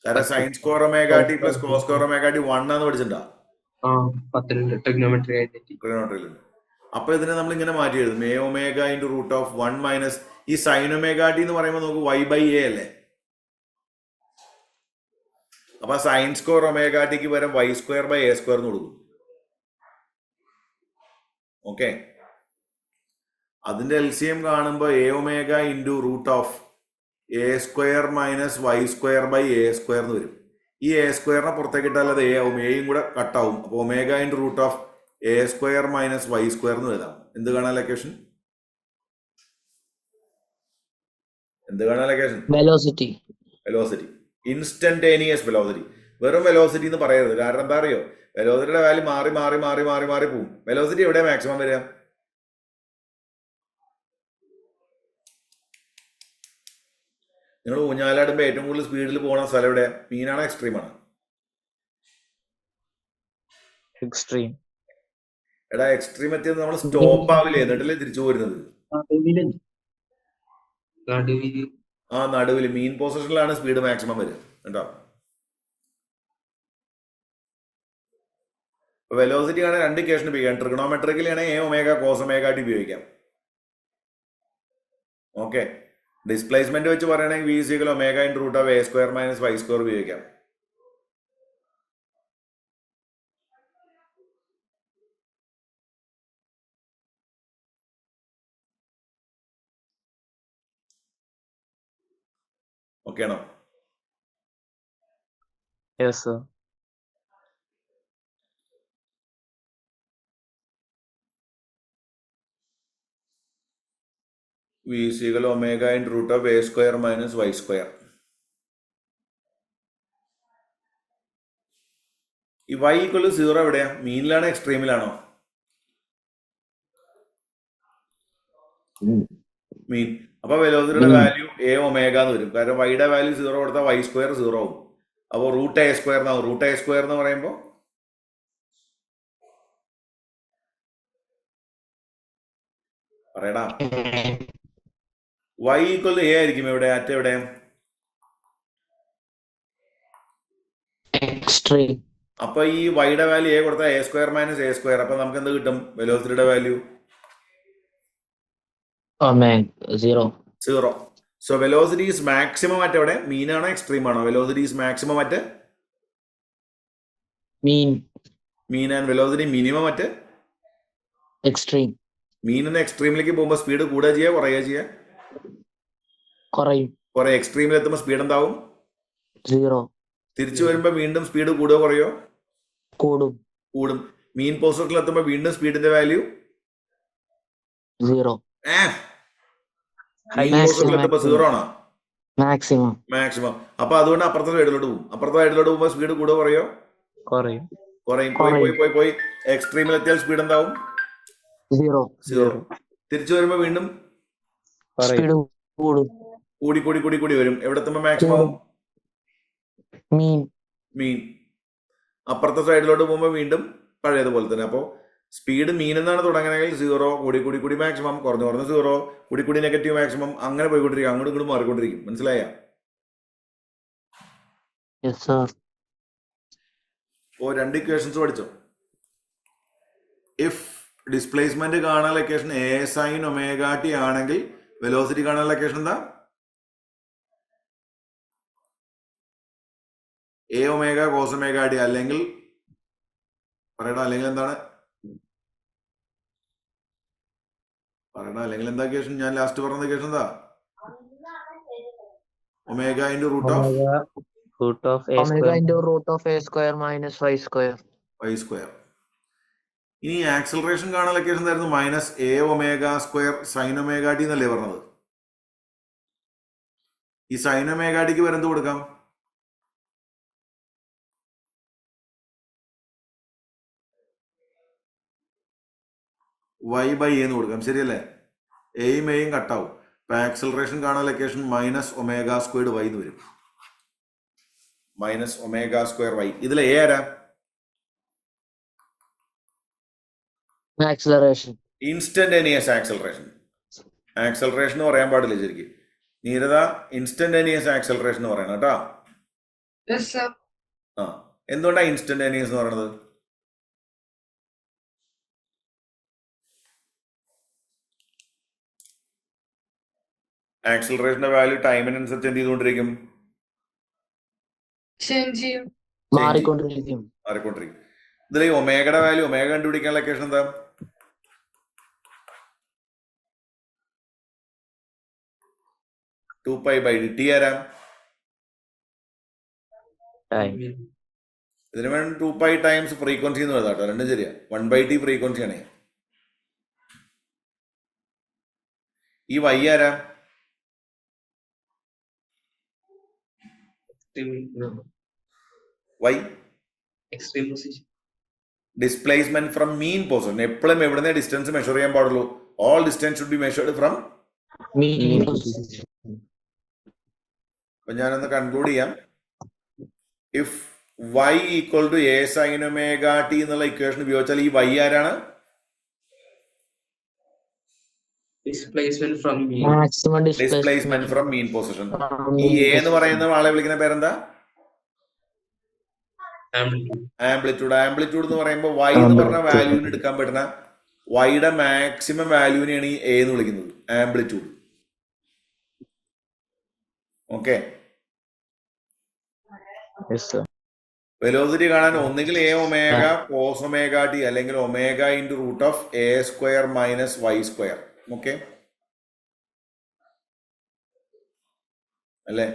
കാരണം sine square omega T plus cos square omega t 1 ആണെന്ന് പഠിച്ചിട്ടുണ്ടോ? ട്രിഗണോമെട്രിയിലുണ്ട്. അപ്പൊ ഇതിനെ നമ്മൾ ഇങ്ങനെ മാറ്റി എഴുതും. A omega into root of 1 minus ഈ സൈൻ ഒമേഗ ടി എന്ന് പറയുമ്പോൾ നമുക്ക് വൈ ബൈ എ അല്ലേ? അപ്പൊ സൈൻ സ്ക്വയർ ഒമേഗ ടിക്ക് പകരം Y square by A square എന്ന് കൊടുക്കും. ഓക്കെ, അതിന്റെ LCM കാണുമ്പോൾ A omega into root of A square minus Y square by A square എന്ന് വരും. ഈ എ സ്ക്വയറിനെ പുറത്തേക്ക് ഇട്ടാൽ അത് എ ആവും, എയും കൂടെ കട്ടാവും. അപ്പൊ omega into root of A square minus Y square എന്ന് എഴുതാം. എന്ത് കാണാൻ ലൊക്കേഷൻ? വെലോസിറ്റി. Instantaneous velocity. വെറും വെലോസിറ്റി എന്ന് പറയരുത്. കാരണം എന്താ അറിയോ? വെലോസിറ്റിയുടെ വാല്യൂ മാറി മാറി മാറി മാറി മാറി പോകും. വെലോസിറ്റി എവിടെ മാക്സിമം വരിക? നിങ്ങൾ ഊഞ്ഞാലാടുമ്പോൾ ഏറ്റവും കൂടുതൽ സ്പീഡിൽ പോകുന്ന സ്ഥലം എവിടെ? മീനാണോ എക്സ്ട്രീമാണ്? extreme, എടാ എക്സ്ട്രീം എത്തിയത് നമ്മൾ സ്റ്റോപ്പ് ആവില്ലേ, എന്നിട്ടല്ലേ തിരിച്ചു പോരുന്നത്. നടുവില് ആ നടുവിൽ മീൻ പൊസിഷനിലാണ് സ്പീഡ് മാക്സിമം വരിക കേട്ടോ. വെലോസിറ്റി ആണ് രണ്ട് ഇക്വേഷൻ ഉപയോഗിക്കാം. ട്രിഗണോമെട്രിക്കലാണെങ്കിൽ a omega cos omega t ഉപയോഗിക്കാം. ഓക്കെ. ഡിസ്പ്ലേസ്മെന്റ് വെച്ച് പറയുകയാണെങ്കിൽ v equal omega in root of A square minus Y square ഉപയോഗിക്കാം. ഓക്കെ ആണോ? yes sir, v equal omega in root of A square minus Y square. ഈ y equal 0 എവിടെയാ? മീനിലാണോ എക്സ്ട്രീമിലാണോ? മീൻ. അപ്പൊ വെലോസിറ്റിയുടെ value A omega എന്ന് വരും. കാരണം വൈയുടെ വാല്യൂ 0 കൊടുത്താൽ വൈ സ്ക്വയർ 0 ആവും. അപ്പോൾ റൂട്ട് എ സ്ക്വയർ എന്നാവും. റൂട്ട് എ സ്ക്വയർ എന്ന് പറയുമ്പോൾ പറയടാ, y ഈക്വൽ എ ആയിരിക്കും എവിടെ? അറ്റ് എവിടെ? extreme, അപ്പൊ ഈ വൈയുടെ വാല്യൂ എ കൊടുത്താൽ a square minus a square. അപ്പൊ നമുക്ക് എന്ത് കിട്ടും? വെലോസിറ്റിയുടെ value omega 0, 0. So velocity is maximum at എവിടെ? മീനാണോ എക്സ്ട്രീം ആണോ? Velocity is maximum at mean, mean and velocity minimum at extreme, mean എന്ന എക്സ്ട്രീമിലേക്ക് പോകുമ്പോൾ സ്പീഡ് കൂടുക ചെയ്യുക കുറയുക ചെയ്യുക? കുറയും, കുറെ. എക്സ്ട്രീമിൽ എത്തുമ്പോൾ സ്പീഡ് എന്താവും? 0, തിരിച്ചു വരുമ്പോൾ വീണ്ടും സ്പീഡ് കൂടുക കുറയോ? കൂടും, കൂടും. മീൻ പൊസിഷനിൽ എത്തുമ്പോൾ വീണ്ടും സ്പീഡിന്റെ വാല്യൂ 0, മീൻ പൊസിഷനിൽ എത്തുമ്പോൾ 0 ആണോ? maximum, maximum. അപ്പൊ അതുകൊണ്ട് അപ്പുറത്തെ സൈഡിലോട്ട് പോകും. അപ്പുറത്തെ സൈഡിലോട്ട് പോകുമ്പോൾ സ്പീഡ് കൂടുക കുറയോ? കുറയും, കുറയും. പോയി പോയി പോയി പോയി എക്സ്ട്രീമിൽ എത്തിയാൽ സ്പീഡ് എന്താവും? 0, 0. തിരിച്ചു വരുമ്പോൾ വീണ്ടും കുറയും, speed കൂടും, കൂടി കൂടി കൂടി കൂടി വരും. എവിടെ എത്തുമ്പോൾ മാക്സിമം? mean, മീൻ. അപ്പുറത്തെ സൈഡിലോട്ട് പോകുമ്പോൾ വീണ്ടും പഴയതുപോലെ തന്നെ. അപ്പോൾ സ്പീഡ് മീൻ എന്നാണ് തുടങ്ങണമെങ്കിൽ 0 കൂടി കൂടി കൂടി മാക്സിമം, കുറഞ്ഞു കുറഞ്ഞ് 0 കൂടി കൂടി നെഗറ്റീവ് മാക്സിമം, അങ്ങനെ പോയിക്കൊണ്ടിരിക്കും. അങ്ങോട്ടും ഇങ്ങോട്ടും മാറിക്കൊണ്ടിരിക്കും. മനസ്സിലായ? yes sir, ഓ രണ്ട് ഇക്വേഷൻസ് പഠിച്ചോ. ഇഫ് ഡിസ്പ്ലേസ്മെന്റ് കാണാൻ location A sine omega T ആണെങ്കിൽ വെലോസിറ്റി കാണാൻ ലൊക്കേഷൻ എന്താ? A omega cos omega T. അല്ലെങ്കിൽ പറയടാ, അല്ലെങ്കിൽ എന്താണ് പറയടാ, അല്ലെങ്കിൽ എന്താ കേഷൻ? ഞാൻ ലാസ്റ്റ് പറഞ്ഞ കേഷൻ എന്താ? Omega into root of omega root of a omega square, into root of a square minus y square, Y square. ഇനി ആക്സലറേഷൻ കാണാൻ ലൊക്കേഷൻ എന്തായിരുന്നു? Minus A omega square sine omega T എന്നല്ലേ പറഞ്ഞത്? ഈ സൈൻ ഒമേഗ ടിക്ക് വരെ എന്ത് കൊടുക്കാം? y by എന്ന് കൊടുക്കാം. ശരിയല്ലേ? എയും എയും കട്ടാവും. ഇപ്പൊ ആക്സലറേഷൻ കാണാൻ location minus omega squared Y എന്ന് വരും. Minus omega square Y. ഇതിൽ എ ആരാ? acceleration, instantaneous acceleration. ആക്സലറേഷൻ എന്ന് പറയാൻ പാടില്ല ശരിക്കും. നീരത ഇൻസ്റ്റന്റേനിയസ് ആക്സലറേഷൻ എന്ന് പറയണം കേട്ടോ. ആ, എന്തുകൊണ്ടാണ് ഇൻസ്റ്റന്റേനിയസ് എന്ന് പറയുന്നത്? ആക്സലറേഷന്റെ വാല്യൂ ടൈമിനനുസരിച്ച് എന്ത് ചെയ്തുകൊണ്ടിരിക്കും? മാറിക്കൊണ്ടിരിക്കും, മാറിക്കൊണ്ടിരിക്കും. ഇതിൽ ഈ ഒമേഗയുടെ വാല്യൂ, ഒമേഗ കണ്ടുപിടിക്കാൻ ലൊക്കേഷൻ എന്താ? ടു പൈ ബൈ ടി ആരാ? time, ഇതിന് വേണ്ടി 2π ടൈംസ് ഫ്രീക്വൻസി എന്ന് എഴുതാട്ടോ. രണ്ടും ശരിയാ. 1/t ഫ്രീക്വൻസി ആണ്. ഈ വൈ ആരാ? Y extreme position. Displacement from mean position. എപ്പോഴും എവിടുന്ന ഡിസ്റ്റൻസ് മെഷർ ചെയ്യാൻ പാടുള്ളൂ? All distance should be measured from mean, അപ്പൊ ഞാനൊന്ന് കൺക്ലൂഡ് ചെയ്യാം. If y equal to a sin omega t എന്നുള്ള ഇക്വേഷൻ ഉപയോഗിച്ചാൽ ഈ y ആരാണ്? Displacement from mean. Maximum displacement displacement from mean position. from ഈ mean a എന്ന് പറയുന്ന ആളെ വിളിക്കുന്ന പേരെന്താ? Amplitude. ആംപ്ലിറ്റ്യൂഡ്. ആംപ്ലിറ്റ്യൂഡ് എന്ന് പറയുമ്പോൾ y എന്ന് പറഞ്ഞ വാല്യൂവിന് എടുക്കാൻ പറ്റുന്ന വൈയുടെ മാക്സിമം വാല്യൂവിനെയാണ് ഈ a എന്ന് വിളിക്കുന്നത്, amplitude. Okay. Yes, sir. Velocity കാണാൻ ഒന്നുകിൽ a omega cos omega T അല്ലെങ്കിൽ omega into root of a square minus y square. Okay അല്ലേ?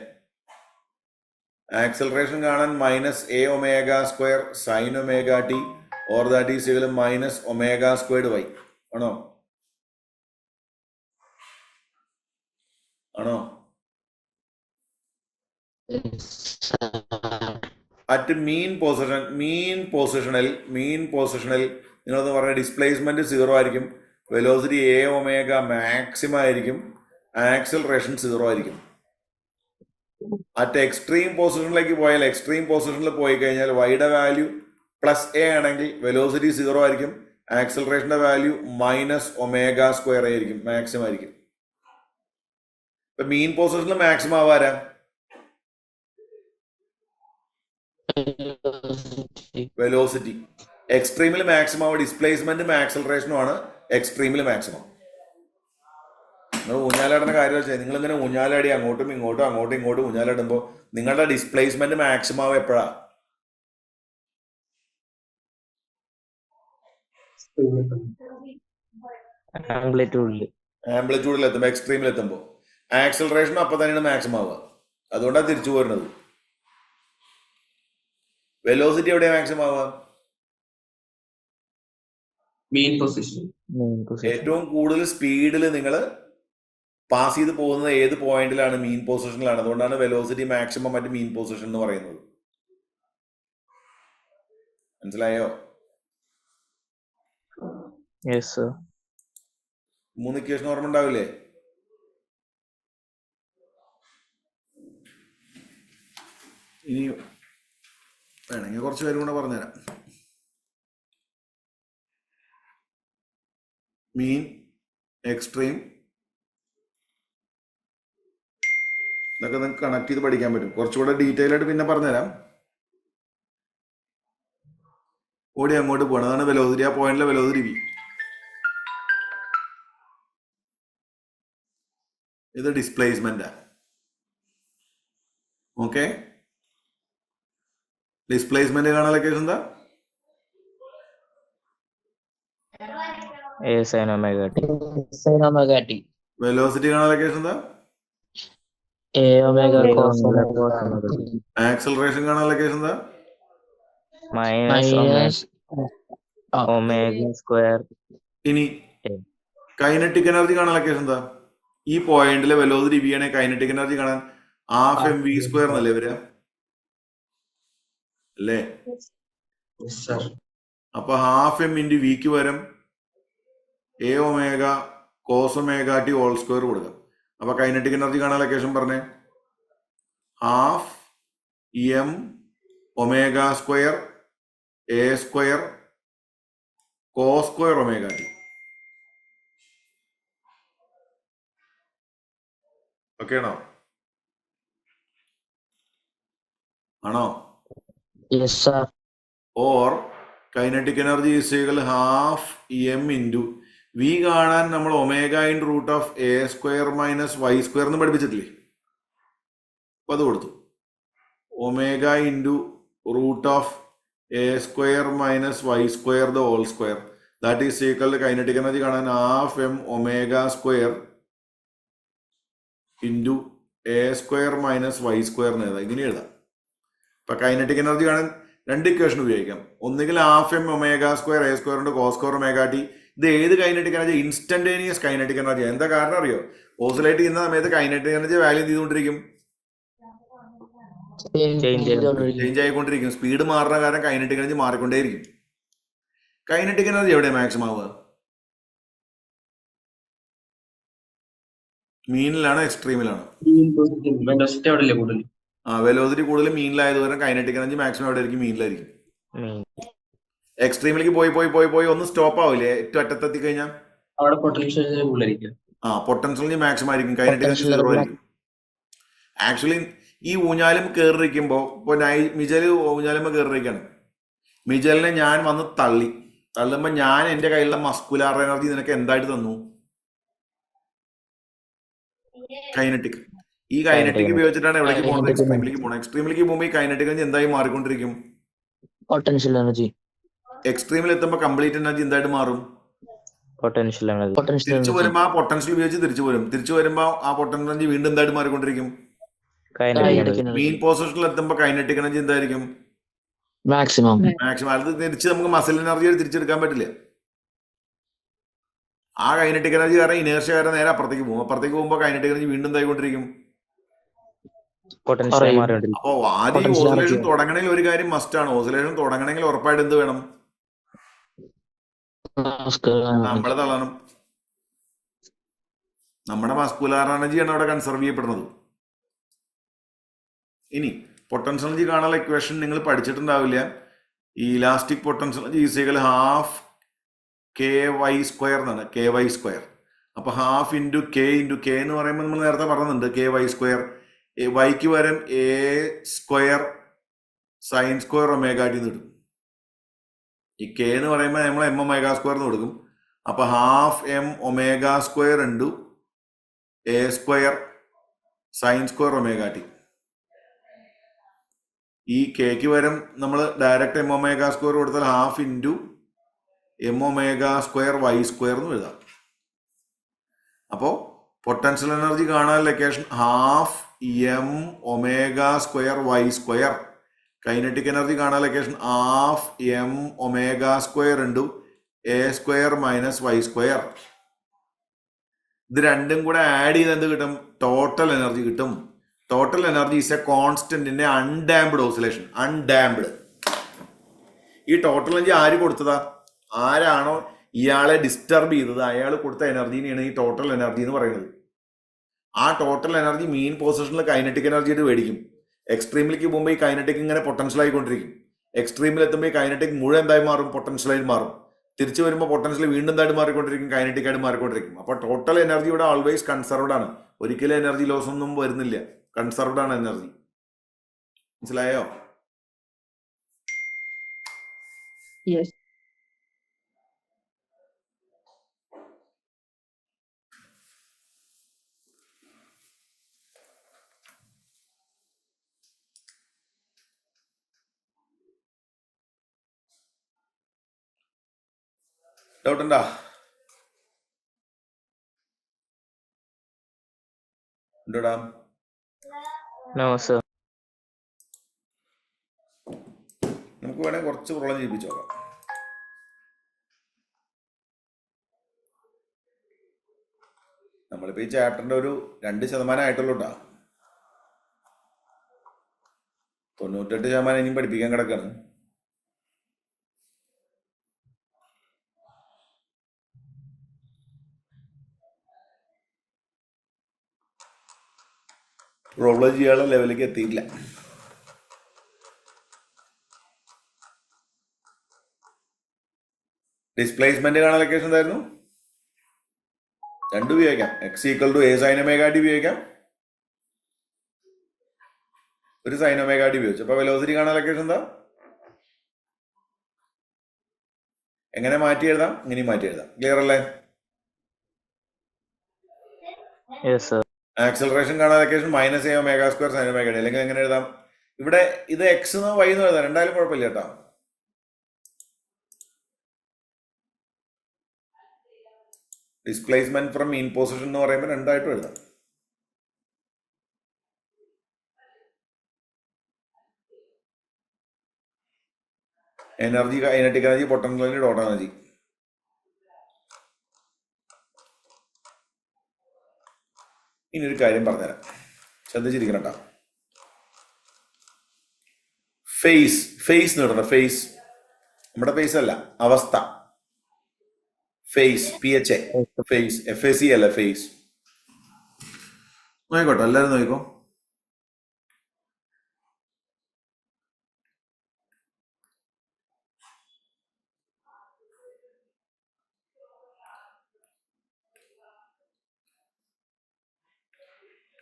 ആക്സലറേഷൻ കാണാൻ minus a omega square sine omega t or that is equal minus omega squared y. ആണോ? ആണോ? At മീൻ പൊസിഷനിൽ നിങ്ങളൊന്ന് പറഞ്ഞ displacement 0 ആയിരിക്കും, velocity a omega maximum ആയിരിക്കും, acceleration 0 ആയിരിക്കും. അറ്റ് എക്സ്ട്രീം പൊസിഷനിലേക്ക് പോയാൽ, എക്സ്ട്രീം പൊസിഷനിൽ പോയി കഴിഞ്ഞാൽ വൈയുടെ വാല്യൂ പ്ലസ് a ആണെങ്കിൽ വെലോസിറ്റി 0 ആയിരിക്കും, ആക്സലറേഷന്റെ വാല്യൂ മൈനസ് ഒമേഗ സ്ക്വയർ ആയിരിക്കും, മാക്സിമം ആയിരിക്കും. ഇപ്പൊ മീൻ പൊസിഷനിൽ മാക്സിമം ആവാരാ? വെലോസിറ്റി. എക്സ്ട്രീമിൽ മാക്സിമം ഡിസ്പ്ലേസ്മെന്റും ആക്സലറേഷനും ആണ് എക്സ്ട്രീമിൽ മാക്സിമം. നിങ്ങൾ ഊഞ്ഞാലാടുന്ന കാര്യം വെച്ചാൽ നിങ്ങൾ ഇങ്ങനെ ഊഞ്ഞാലാടി അങ്ങോട്ടും ഇങ്ങോട്ടും ഊഞ്ഞാലാടുമ്പോൾ നിങ്ങളുടെ ഡിസ്പ്ലേസ്മെന്റ് മാക്സിമം ആവും എപ്പോഴാ? ആംപ്ലിറ്റ്യൂഡിൽ എത്തുമ്പോൾ, എക്സ്ട്രീമിൽ എത്തുമ്പോൾ. ആക്സലറേഷൻ അപ്പൊ തന്നെയാണ് മാക്സിമം ആവുക. അതുകൊണ്ടാണ് തിരിച്ചു പോരുന്നത്. വെലോസിറ്റി എവിടെയാ മാക്സിമം ആവുക? Mean position. ഏറ്റവും കൂടുതൽ സ്പീഡിൽ നിങ്ങൾ പാസ് ചെയ്ത് പോകുന്നത് ഏത് പോയിന്റിലാണ്? മീൻ പൊസിഷനിലാണ്. അതുകൊണ്ടാണ് വെലോസിറ്റി മാക്സിമം മറ്റ് മീൻ പൊസിഷൻ എന്ന് പറയുന്നത്. മനസ്സിലായോ? Yes, sir. 3 ഇക്വേഷൻ ഓർമ്മ ഉണ്ടാവില്ലേ? ഇനി വേണമെങ്കിൽ കുറച്ച് പേരും കൂടെ പറഞ്ഞുതരാം. മീൻ, എക്സ്ട്രീം, ഇതൊക്കെ നിങ്ങൾക്ക് കണക്ട് ചെയ്ത് പഠിക്കാൻ പറ്റും. കുറച്ചുകൂടെ ഡീറ്റെയിൽ ആയിട്ട് പിന്നെ പറഞ്ഞുതരാം. ഓടി അങ്ങോട്ട് പോകണം, അതാണ് വെലോസിറ്റി. ആ പോയിന്റിലെ വെലോസിറ്റി വി. ഇത് ഡിസ്പ്ലേസ്മെന്റാ. ഓക്കെ, ഡിസ്പ്ലേസ്മെന്റ് കാണാനുള്ള കേസ് എന്താ? A sin omega t. sin omega t. Velocity കാണാനുള്ള കേസ് എന്താ? A omega A cos omega omega cos omega t. t. Acceleration കാണാനുള്ള കേസ് എന്താ? Minus Minus omega square. ഇനി A. കൈനറ്റിക് എനർജി കാണാനുള്ള case എന്താ? ഈ പോയിന്റിലെ വെലോസിറ്റി വി ആണെങ്കിൽ കൈനറ്റിക് എനർജി കാണാൻ ഹാഫ് എം വി സ്ക്വയർ എന്നല്ലേ വരിക? അല്ലേ? Yes, sir. അപ്പൊ ഹാഫ് എം ഇൻറ്റു വിക്ക് പകരം a omega cos omega T whole square കൊടുക്കാം. അപ്പൊ കൈനറ്റിക് എനർജി കാണാൻ ലൊക്കേഷൻ പറഞ്ഞേ. Half M omega square A square cos square omega T. Okay ആണോ? ആണോ? Yes, sir. Or kinetic energy is equal half M into v കാണാൻ നമ്മൾ omega in root of A square minus Y square എന്ന് പഠിപ്പിച്ചിട്ടില്ലേ? അപ്പൊ അത് കൊടുത്തു. Omega into root of A square minus Y square the whole square that is equal kinetic energy കാണാൻ half M omega square into a square minus Y square എന്ന് എഴുതാം. ഇങ്ങനെ എഴുതാം. ഇപ്പൊ കൈനറ്റിക് എനർജി കാണാൻ രണ്ട് ഇക്വേഷൻ ഉപയോഗിക്കാം. ഒന്നുകിൽ half M omega square A square ഉണ്ട് കോസ് സ്ക്വയർ ഒമേഗ ടി. ഇത് ഏത് kinetic energy? Instantaneous kinetic energy. എന്താ കാരണം അറിയോ? ഓസിലേറ്റ് ചെയ്യുന്ന സമയത്ത് കൈനറ്റിക് എനർജി വാല്യൂ ചെയ്തുകൊണ്ടിരിക്കും, ചേഞ്ച് ആയിക്കൊണ്ടിരിക്കും. സ്പീഡ് മാറുന്ന കാരണം കൈനറ്റിക് എനർജി മാറിക്കൊണ്ടേയിരിക്കും. കൈനറ്റിക് എനർജി എവിടെ മാക്സിമം ആവുക? മീനിലാണ് എക്സ്ട്രീമിലാണ്? Mean position. Velocity അവിടെ അല്ലേ കൂടുതൽ? വെലോസിറ്റി കൂടുതൽ മീനിലായത് കാരണം കൈനറ്റിക് എനർജി മാക്സിമം എവിടെ ആയിരിക്കും? മീനിലായിരിക്കും. mean. എക്സ്ട്രീമിലേക്ക് പോയി പോയി പോയി പോയി ഒന്ന് സ്റ്റോപ്പ് ആവില്ലേ ഏറ്റവും അറ്റത്തെത്തി കഴിഞ്ഞാൽ? അവിടെ പൊട്ടൻഷ്യൽ കൂടുതലായിരിക്കും. പൊട്ടൻഷ്യൽ മാക്സിമം ആയിരിക്കും, കൈനറ്റിക് എനർജി Potential സീറോ ആയിരിക്കും. ആക്ച്വലി ഈ ഊഞ്ഞാലും കയറിയിരിക്കുമ്പോൾ ഇപ്പോൾ മിജല് ഊഞ്ഞാലുമ്പോൾ കയറിയിരിക്കുകയാണ്. മിജലിനെ ഞാൻ വന്ന് തള്ളുമ്പോൾ ഞാൻ എൻ്റെ കയ്യിലുള്ള മസ്കുലാർ എനർജി നിനക്ക് എന്തായിട്ട് തന്നു? കൈനറ്റിക്. ഈ കൈനറ്റിക് ഉപയോഗിച്ചിട്ടാണ് എവിടേക്ക് പോകുന്നത്? എക്സ്ട്രീമിലേക്ക് പോകണം. എക്സ്ട്രീമിലേക്ക് പോകുമ്പോൾ ഈ കൈനറ്റിക് എനർജി എന്തായി മാറിക്കൊണ്ടിരിക്കും? Potential energy. എക്സ്ട്രീമിൽ എത്തുമ്പോൾ കംപ്ലീറ്റ് എനർജി എന്തായിട്ട് മാറും? Potential energy. Potential തിരിച്ചു energy. വരുമ്പോൾ ആ പൊട്ടൻഷ്യൽ ഉപയോഗിച്ച് തിരിച്ചു വരും. തിരിച്ചു വരുമ്പോൾ ആ പൊട്ടൻഷ്യൽ എനർജി വീണ്ടും എന്തായിട്ട് മാറിക്കൊണ്ടിരിക്കും? Kinetic Kinetic energy. energy. മീൻ പൊസിഷനിൽ എത്തുമ്പോൾ കൈനറ്റിക് എനർജി എന്തായിരിക്കും? Maximum. മാക്സിമം. അത് തിരിച്ച് നമുക്ക് മസിൽ എനർജി തിരിച്ചെടുക്കാൻ പറ്റില്ല. ആ കൈനറ്റിക് എനർജി കാരണം ഇനേർഷ്യ കാരണം നേരെ അപ്പുറത്തേക്ക് പോകും. അപ്പുറത്തേക്ക് പോകുമ്പോൾ കൈനറ്റിക് എനർജി വീണ്ടും എന്തായിക്കൊണ്ടിരിക്കും? Potential Alright. മാറിക്കൊണ്ടിരിക്കും. അപ്പോൾ ആദ്യം Potential ഓസിലേഷൻ energy. തുടങ്ങണമെങ്കിൽ ഒരു കാര്യം മസ്റ്റ് ആണ്. ഓസിലേഷൻ തുടങ്ങണമെങ്കിൽ ഉറപ്പായിട്ട് എന്ത് വേണം? നമ്മളെ തള്ളണം. നമ്മുടെ മസ്കുലാർ എനർജിയാണ് അവിടെ കൺസർവ് ചെയ്യപ്പെടുന്നത്. ഇനി പൊട്ടൻഷ്യൽ എനർജി കാണാനുള്ള ഇക്വേഷൻ നിങ്ങൾ പഠിച്ചിട്ടുണ്ടാവില്ല. ഈ elastic potential energy is equal half KY² എന്നാണ്. KY². അപ്പൊ ഹാഫ് ഇൻറ്റു കെ എന്ന് പറയുമ്പോൾ നമ്മൾ നേരത്തെ പറയുന്നുണ്ട് KY². വൈക്ക് പകരം A² sin² ഒമേഗ ടി എന്ന് കിട്ടും. ഈ കെ എന്ന് പറയുമ്പോൾ നമ്മൾ m⍵² എന്ന് കൊടുക്കും. അപ്പൊ half m⍵² into A² sin² omega T. ഈ കെക്ക് പകരം നമ്മൾ ഡയറക്റ്റ് m⍵² കൊടുത്താൽ ഹാഫ് ഇൻറ്റു m⍵² y² എന്ന് എഴുതാം. അപ്പോൾ പൊട്ടൻഷ്യൽ എനർജി കാണാൻ location half m⍵² y². Kinetic energy കാണാൻ location half m⍵² into A² minus y². ഇത് രണ്ടും കൂടെ ആഡ് ചെയ്ത് എന്ത് കിട്ടും? ടോട്ടൽ എനർജി കിട്ടും. Total energy is a constant in a undamped oscillation. Undamped. ഈ ടോട്ടൽ എനർജി ആര് കൊടുത്തതാ? ആരാണോ ഇയാളെ ഡിസ്റ്റർബ് ചെയ്തത് അയാൾ കൊടുത്ത എനർജിനെയാണ് ഈ ടോട്ടൽ എനർജി എന്ന് പറയുന്നത്. ആ ടോട്ടൽ എനർജി മീൻ പൊസിഷനിൽ കൈനറ്റിക് എനർജി ആയിട്ട് മേടിക്കും. എക്സ്ട്രീമിലേക്ക് പോകുമ്പോൾ ഈ കൈനറ്റിക് ഇങ്ങനെ പൊട്ടൻഷ്യൽ ആയിക്കൊണ്ടിരിക്കും. എക്സ്ട്രീമിൽ എത്തുമ്പോൾ ഈ കൈനറ്റിക് മുഴുവൻ എന്തായി മാറും? പൊട്ടൻഷ്യലായി മാറും. തിരിച്ചു വരുമ്പോൾ പൊട്ടൻഷ്യൽ വീണ്ടും എന്തായിട്ട് മാറിക്കൊണ്ടിരിക്കും? കൈനറ്റിക് ആയിട്ട് മാറിക്കൊണ്ടിരിക്കും. അപ്പോൾ ടോട്ടൽ എനർജി ഇവിടെ ഓൾവേസ് കൺസർവ്ഡ് ആണ്. ഒരിക്കലും എനർജി ലോസ് ഒന്നും വരുന്നില്ല. കൺസർവ്ഡ് ആണ് എനർജി. മനസ്സിലായോ? യെസ്. ഡൗട്ട് ഉണ്ടോ? ഉണ്ടോടാ? No, sir. നമുക്ക് വേണമെങ്കിൽ കുറച്ച് പ്രോബ്ലം ചെയ്യിപ്പിച്ചു നോക്കാം. നമ്മളിപ്പോൾ ഈ ചാപ്റ്ററിന്റെ ഒരു 2% ആയിട്ടുള്ളൂ കേട്ടോ. 98% ഇനിയും പഠിപ്പിക്കാൻ കിടക്കാണ്. പ്രോബ്ലം ചെയ്യാനുള്ള ലെവലിലേക്ക് എത്തിയിട്ടില്ല. ഡിസ്പ്ലേസ്മെന്റ് കാണാൻ ലൊക്കേഷൻ എന്തായിരുന്നു? രണ്ടും ഉപയോഗിക്കാം. x = A sin ωt ഉപയോഗിക്കാം, ഒരു sin ωt ഉപയോഗിച്ചു. അപ്പൊ വെലോസിറ്റി കാണാൻ ലൊക്കേഷൻ എന്താ? എങ്ങനെ മാറ്റി എഴുതാം? ഇങ്ങനെ മാറ്റി എഴുതാം. ക്ലിയർ അല്ലേ? Yes, sir. ആക്സലറേഷൻ കാണാൻ ലൊക്കേഷൻ -A⍵² sin ωt. അല്ലെങ്കിൽ എങ്ങനെ എഴുതാം? ഇവിടെ ഇത് x എന്നോ y എന്നോ എഴുതാം, രണ്ടായാലും കുഴപ്പമില്ല കേട്ടോ. ഡിസ്പ്ലേസ്മെന്റ് ഫ്രം മീൻ പൊസിഷൻ എന്ന് പറയുമ്പോൾ രണ്ടായിട്ടും എഴുതാം. Energy, kinetic energy, potential energy, total energy. ഇനി ഒരു കാര്യം പറഞ്ഞുതരാം, ശ്രദ്ധിച്ചിരിക്കണം കേട്ടോ. ഫേസ് നേടണം. ഫേസ് നമ്മുടെ ഫേസ് അല്ല, അവസ്ഥ. ഫേസ് PHA, ഫേസ് FAC അല്ല, ഫേസ്. നോക്കിക്കോട്ടെ, എല്ലാവരും നോക്കിക്കോ.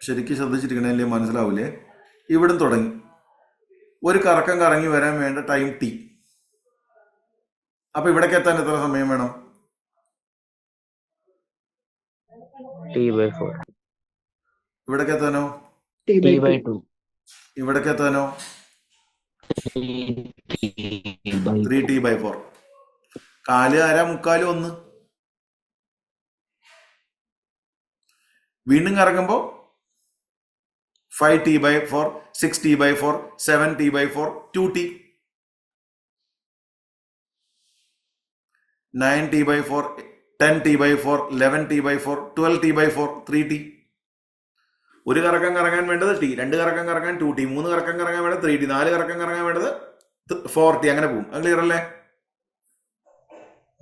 ശരിക്കും ശ്രദ്ധിച്ചിരിക്കണേ മനസ്സിലാവില്ലേ? ഇവിടുന്ന് തുടങ്ങി ഒരു കറക്കം കറങ്ങി വരാൻ വേണ്ട ടൈം ടി. അപ്പൊ ഇവിടേക്ക് എത്താൻ എത്ര സമയം വേണം? T/4. ഇവിടേക്ക് എത്താനോ? T T by by 2. 2. ഇവിടേക്ക് എത്താനോ? 3t/4. കാല് അര മുക്കാല് 1. വീണ്ടും കറങ്ങുമ്പോൾ 5t/4, 6t/4, 7t/4, 2t, 9t/4, 10t/4, 11t/4, 12t/4, 3t. ഒരു കറക്കം കറങ്ങാൻ വേണ്ടത് ടി, 2 കറക്കം കറങ്ങാൻ 2t, 3 കറക്കം കറങ്ങാൻ വേണ്ടത് 3t, 4 കറക്കം കറങ്ങാൻ വേണ്ടത് 4t. അങ്ങനെ പോകും. അത് ക്ലിയർ അല്ലേ?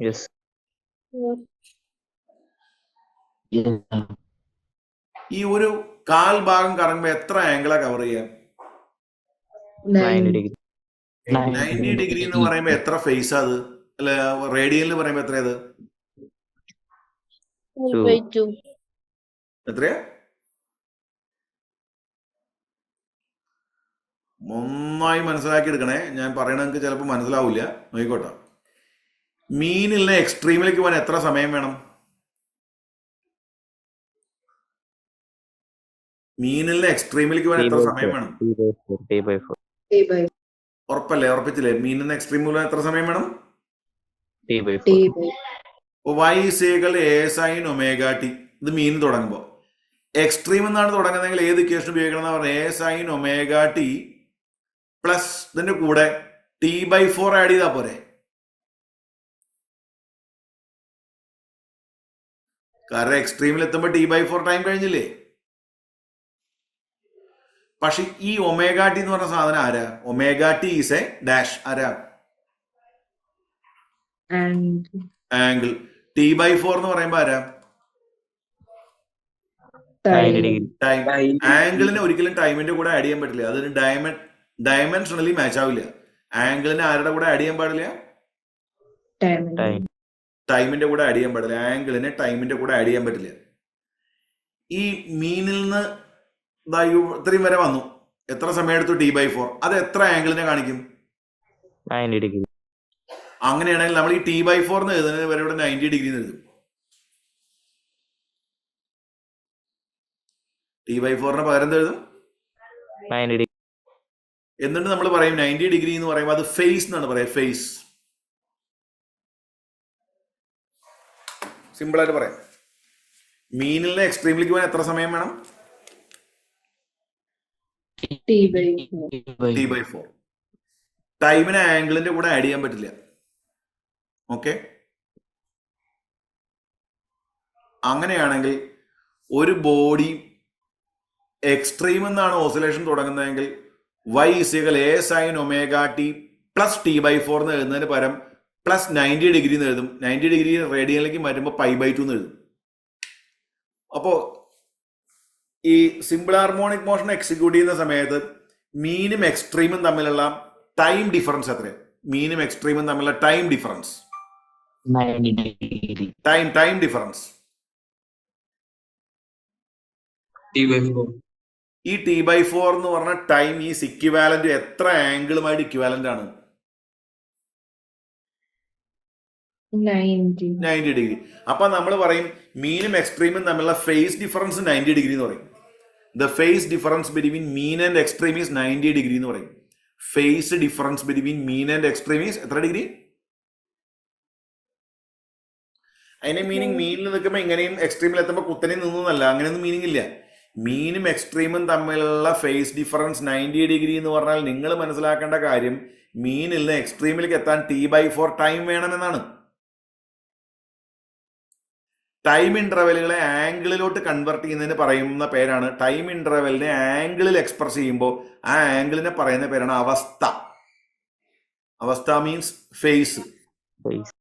Yes. Yes. ഈ ഒരു കാൽ ഭാഗം കറങ്ങുമ്പോൾ എത്ര ആംഗിളാ കവർ ചെയ്യാം? 90 degree. 90 ഡിഗ്രി എന്ന് പറയുമ്പോൾ എത്ര ഫേസ് അത്? അല്ല, റേഡിയനിൽ പറയുമ്പോൾ എത്രയത്? 2/2. എത്രയാ? നന്നായി മനസ്സിലാക്കി എടുക്കണേ. ഞാൻ പറയണ നിങ്ങൾക്ക് ചിലപ്പോൾ മനസ്സിലാവില്ല. നോക്കിക്കോട്ടെ. മീനിലെ എക്സ്ട്രീമിലേക്ക് പോകാൻ എത്ര സമയം വേണം? മീനിലെ എക്സ്ട്രീമിലേക്ക് പോകാൻ എത്ര സമയം വേണം? T/4. T by ഉറപ്പല്ലേ? ഉറപ്പിച്ചില്ലേ? മീനിൽ എക്സ്ട്രീമിൽ പോകാൻ എത്ര സമയം വേണം? T/4. T by y = a sin omega T. ഇത് മീൻ തുടങ്ങുമ്പോൾ എക്സ്ട്രീം എന്നാണ് തുടങ്ങുന്നതെങ്കിൽ ഏത് ഇക്വേഷൻ ഉപയോഗിക്കണം എന്ന് പറഞ്ഞാൽ a sin omega T plus ഇതിന്റെ കൂടെ t/4 ആഡ് ചെയ്താൽ പോരെ? കാരണം എക്സ്ട്രീമിൽ എത്തുമ്പോൾ t/4 ടൈം കഴിഞ്ഞില്ലേ? പക്ഷെ ഈ ഒമേഗ ടി എന്ന് പറഞ്ഞ സാധനം ആരാ? Omega T is A dash. ആരാ? and angle. t/4 എന്ന് പറയുമ്പോൾ ആരാ? 90 time. degree. ടൈം. Time. ആംഗിളിനെ ഒരിക്കലും ടൈമിന്റെ കൂടെ ആഡ് ചെയ്യാൻ പറ്റില്ല. അതിന് ഡയമെൻഷണലി മാച്ച് ആവില്ല. ആംഗിളിനെ ആരുടെ കൂടെ ആഡ് ചെയ്യാൻ പാടില്ല? Time. Time. ടൈമിന്റെ കൂടെ ആഡ് ചെയ്യാൻ പാടില്ല. ആംഗിളിനെ ടൈമിന്റെ കൂടെ ആഡ് ചെയ്യാൻ പറ്റില്ല. ഈ മീനിൽ നിന്ന് ഇത്രയും വരെ വന്നു. എത്ര സമയം എടുത്തു? t/4. അത് എത്ര ആംഗിളിനെ കാണിക്കും? 90 degree. അങ്ങനെയാണെങ്കിൽ നമ്മൾ ഈ t/4 എന്ന് എഴുതുന്നത് വരെ ഇവിടെ 90 ഡിഗ്രി എഴുതും. t/4 പകരം എഴുതും 90 degree. എന്നിട്ട് നമ്മൾ പറയും 90 ഡിഗ്രി എന്ന് പറയുമ്പോൾ അത് ഫേസ് എന്നാണ് പറയാം. ഫേസ്. സിമ്പിൾ ആയിട്ട് പറയാം. മീനിലെ എക്സ്ട്രീമിലേക്ക് പോകാൻ എത്ര സമയം വേണം? T by 4. t/4. ടൈമിനെ ആംഗിളിന്റെ കൂടെ ആഡ് ചെയ്യാൻ പറ്റില്ല. ഓക്കെ. അങ്ങനെയാണെങ്കിൽ ഒരു ബോഡി എക്സ്ട്രീം എന്നാണ് ഓസിലേഷൻ തുടങ്ങുന്നതെങ്കിൽ y = a sin omega T plus t/4 എന്ന് എഴുതുന്നതിന് പകരം പ്ലസ് 90 ഡിഗ്രി എന്ന് എഴുതും. 90 ഡിഗ്രി റേഡിയനിലേക്ക് മാറ്റുമ്പോൾ π/2 എന്ന് എഴുതും. അപ്പോൾ ഈ സിമ്പിൾ ഹാർമോണിക് മോഷൻ എക്സിക്യൂട്ട് ചെയ്യുന്ന സമയത്ത് മീനും എക്സ്ട്രീമും തമ്മിലുള്ള ടൈം ഡിഫറൻസ് എത്രയാണ്? മീനും എക്സ്ട്രീമും തമ്മിലുള്ള time difference. 90 degree. Time difference. T/4. ഈ t/4 എന്ന് പറഞ്ഞ ടൈം ഈസ് ഇക്വിവാലന്റ് എത്ര ആംഗിളുമായിട്ട് ഇക്വിവാലന്റ് ആണ്? 90. 90 ഡിഗ്രി. അപ്പൊ നമ്മൾ പറയും മീനും എക്സ്ട്രീമും തമ്മിലുള്ള ഫേസ് ഡിഫറൻസ് 90 ഡിഗ്രി എന്ന് പറയും. The phase difference between mean and extreme is 90 degree എന്ന് പറയും. Phase difference between mean and extreme is എത്ര ഡിഗ്രി? അതിന്റെ മീനിങ് മീനിൽ നിൽക്കുമ്പോൾ ഇങ്ങനെയും എക്സ്ട്രീമിൽ എത്തുമ്പോൾ കുത്തനെ നിന്നല്ല. അങ്ങനെയൊന്നും മീനിങ് ഇല്ല. മീനും എക്സ്ട്രീമും തമ്മിലുള്ള ഫേസ് ഡിഫറൻസ് 90 ഡിഗ്രി എന്ന് പറഞ്ഞാൽ നിങ്ങൾ മനസ്സിലാക്കേണ്ട കാര്യം മീനിൽ നിന്ന് എക്സ്ട്രീമിലേക്ക് എത്താൻ t/4 ടൈം വേണമെന്നാണ്. ടൈം ഇന്റർവെലുകളെ ആംഗിളിലോട്ട് കൺവെർട്ട് ചെയ്യുന്നതിന് പറയുന്ന പേരാണ്, ടൈം ഇന്റർവെലിനെ ആംഗിളിൽ എക്സ്പ്രസ് ചെയ്യുമ്പോൾ ആ ആംഗിളിനെ പറയുന്ന പേരാണ് അവസ്ഥ. അവസ്ഥ മീൻസ് ഫേസ്. Phase.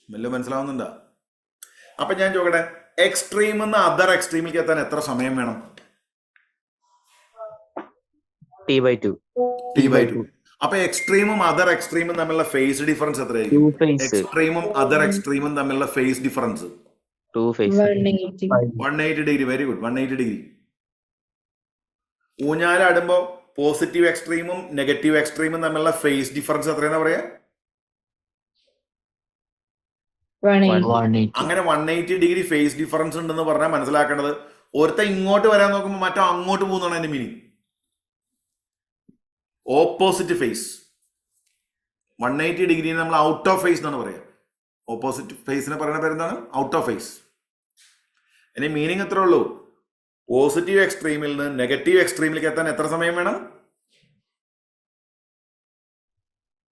വല്ല മനസ്സിലാവുന്നുണ്ടോ? അപ്പൊ ഞാൻ ചോദിക്കട്ടെ, എക്സ്ട്രീം നിന്ന് അതർ എക്സ്ട്രീമിലേക്ക് എത്താൻ എത്ര സമയം വേണം? T/2. T/2. അപ്പൊ എക്സ്ട്രീമും അതർ എക്സ്ട്രീമും തമ്മിലുള്ള ഫേസ് ഡിഫറൻസ് എത്രയായിരിക്കും? 2 phase. എക്സ്ട്രീമും അതർ എക്സ്ട്രീമും തമ്മിലുള്ള phase difference 2 phase. 180. 180 degree. Very good. 180 degree. ഊഞ്ഞാലാടുമ്പോ പോസിറ്റീവ് എക്സ്ട്രീമും നെഗറ്റീവ് എക്സ്ട്രീമും തമ്മിലുള്ള ഫേസ് ഡിഫറൻസ് എത്രയെന്നാ പറയാ? 180. 180. അങ്ങനെ 180 ഡിഗ്രി ഫേസ് ഡിഫറൻസ് ഉണ്ടെന്ന് പറഞ്ഞാൽ മനസ്സിലാക്കേണ്ടത് ഒരുത്ത ഇങ്ങോട്ട് വരാൻ നോക്കുമ്പോൾ മറ്റോ അങ്ങോട്ട് പോകുന്നതാണ് അതിന്റെ മീനിങ്. ഓപ്പോസിറ്റ് ഫേസ് 180 ഡിഗ്രി നമ്മൾ ഔട്ട് ഓഫ് ഫേസ് എന്നാണ് പറയുക. ഓപ്പോസിറ്റ് ഫേസിനെ പറയുന്ന പേരെന്താണ്? Out of phase. ഇനി മീനിങ് എത്ര ഉള്ളൂ? പോസിറ്റീവ് എക്സ്ട്രീമിൽ നിന്ന് നെഗറ്റീവ് എക്സ്ട്രീമിലേക്ക് എത്താൻ എത്ര സമയം വേണം?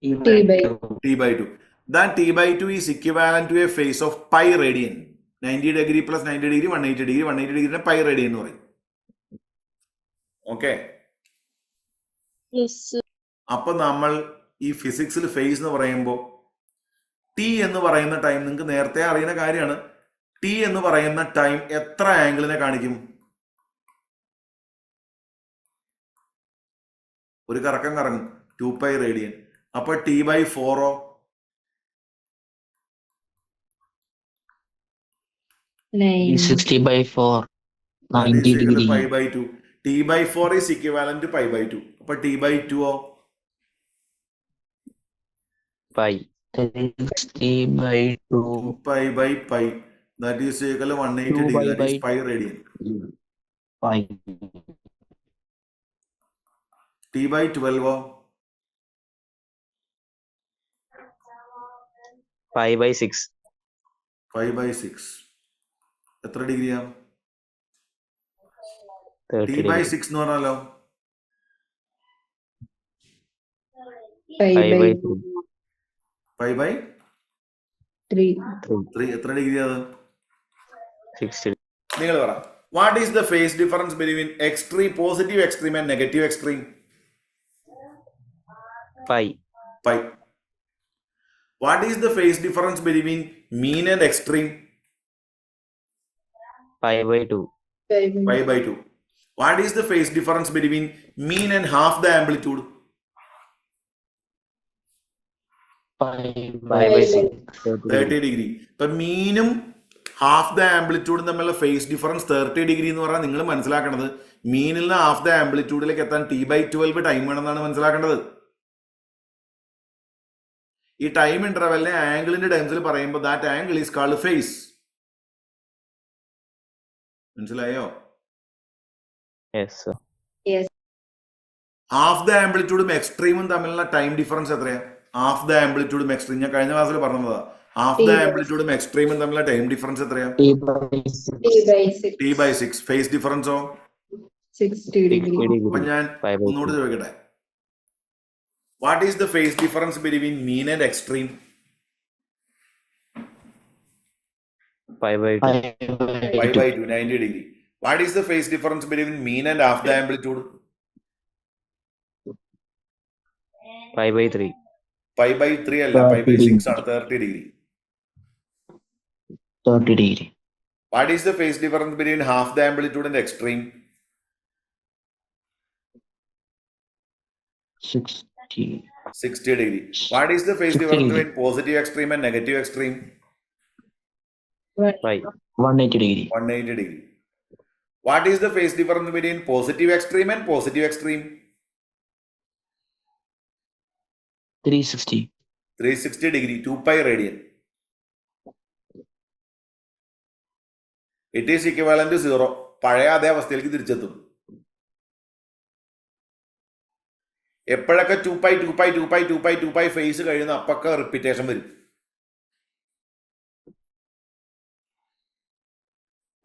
T/2. T/2. That T/2 is equivalent to a phase of pi radian. 90 degree plus 90 degree, 180 degree, 180 degree pi radian എന്ന് പറയും. ഓക്കെ. Yes, sir. അപ്പൊ നമ്മൾ ഈ ഫിസിക്സിൽ ഫേസ് എന്ന് പറയുമ്പോൾ ടി എന്ന് പറയുന്ന ടൈം നിങ്ങൾക്ക് നേരത്തെ അറിയുന്ന കാര്യമാണ്. ടി എന്ന് പറയുന്ന ടൈം എത്ര ആംഗിളിനെ കാണിക്കും? ഒരു കറക്കം കറങ്ങും 2π റേഡിയൻ. അപ്പൊ T/4 9. 60/4. 90 degree. π/2. T/4 is equivalent to π/2. അപ്പൊ T/2 Pi. 60/2. 2π/π. That is equal to 180 2 degree. That is by pi radian. 5. T/12 Pi/6. 5/6. എത്ര ഡിഗ്രിയാ? 30 degree. T/6 എന്ന് പറഞ്ഞാലോ 5/3. 5/3. 3. എത്ര ഡിഗ്രി അത്? 60. നിങ്ങൾ പറ. What is the phase difference between extreme positive extreme and negative extreme? Pi. Pi. What is the phase difference between mean and extreme? Pi/2. 5/2. What is the phase difference between mean and half the amplitude? 5/6. 30 degree. ഇപ്പൊ മീനും half the ആംപ്ലിറ്റ്യൂഡും തമ്മിലുള്ള phase difference 30 degree എന്ന് പറഞ്ഞാൽ നിങ്ങൾ മനസ്സിലാക്കേണ്ടത് മീനിൽ നിന്ന് half the ആംപ്ലിറ്റ്യൂഡിലേക്ക് എത്താൻ T/12 time വേണമെന്നാണ് മനസ്സിലാക്കേണ്ടത്. ഈ ടൈം ഇന്റർവെല്ലിനെ ആംഗിളിന്റെ ടേംസിൽ പറയുമ്പോൾ that angle is called phase. മനസ്സിലായോ? Yes, sir. ഹാഫ് ദ ആംപ്ലിറ്റ്യൂഡും എക്സ്ട്രീമും തമ്മിലുള്ള ടൈം ഡിഫറൻസ് എത്രയാ? ഹാഫ് ദ ആംപ്ലിറ്റ്യൂഡും എക്സ്ട്രീം ഞാൻ കഴിഞ്ഞ ക്ലാസ്സിൽ പറഞ്ഞതാ. ഹാഫ് ദ ആംപ്ലിറ്റ്യൂഡും എക്സ്ട്രീമും തമ്മിലുള്ള ടൈം ഡിഫറൻസ് എത്രയാ? T/6. T/6. Face ഡിഫറൻസോ 60 degree. 60 അപ്പൊ degree. ഞാൻ 5/2. ഒന്നുകൂടി ചോദിക്കട്ടെ. What is the phase difference between mean and extreme? 5/2. 5/2. 90 degree. What is the phase difference between mean and half the amplitude? 5/3. 5/3 അല്ല 5/6 ആണ് 30 degree. 30 degree. What is the phase difference between half the amplitude and extreme? 60 degree. What is the phase 60 difference degree. between positive extreme and negative extreme? Pi. 180 degree. 180 degree. What is the phase difference between positive extreme and positive extreme? 360. 360 degree. 2π radian. It is equivalent to 0. പഴയ അതേ അവസ്ഥയിലേക്ക് തിരിച്ചെത്തും. എപ്പോഴൊക്കെ 2π face കഴിയുന്ന അപ്പൊക്കെ repetition വരും.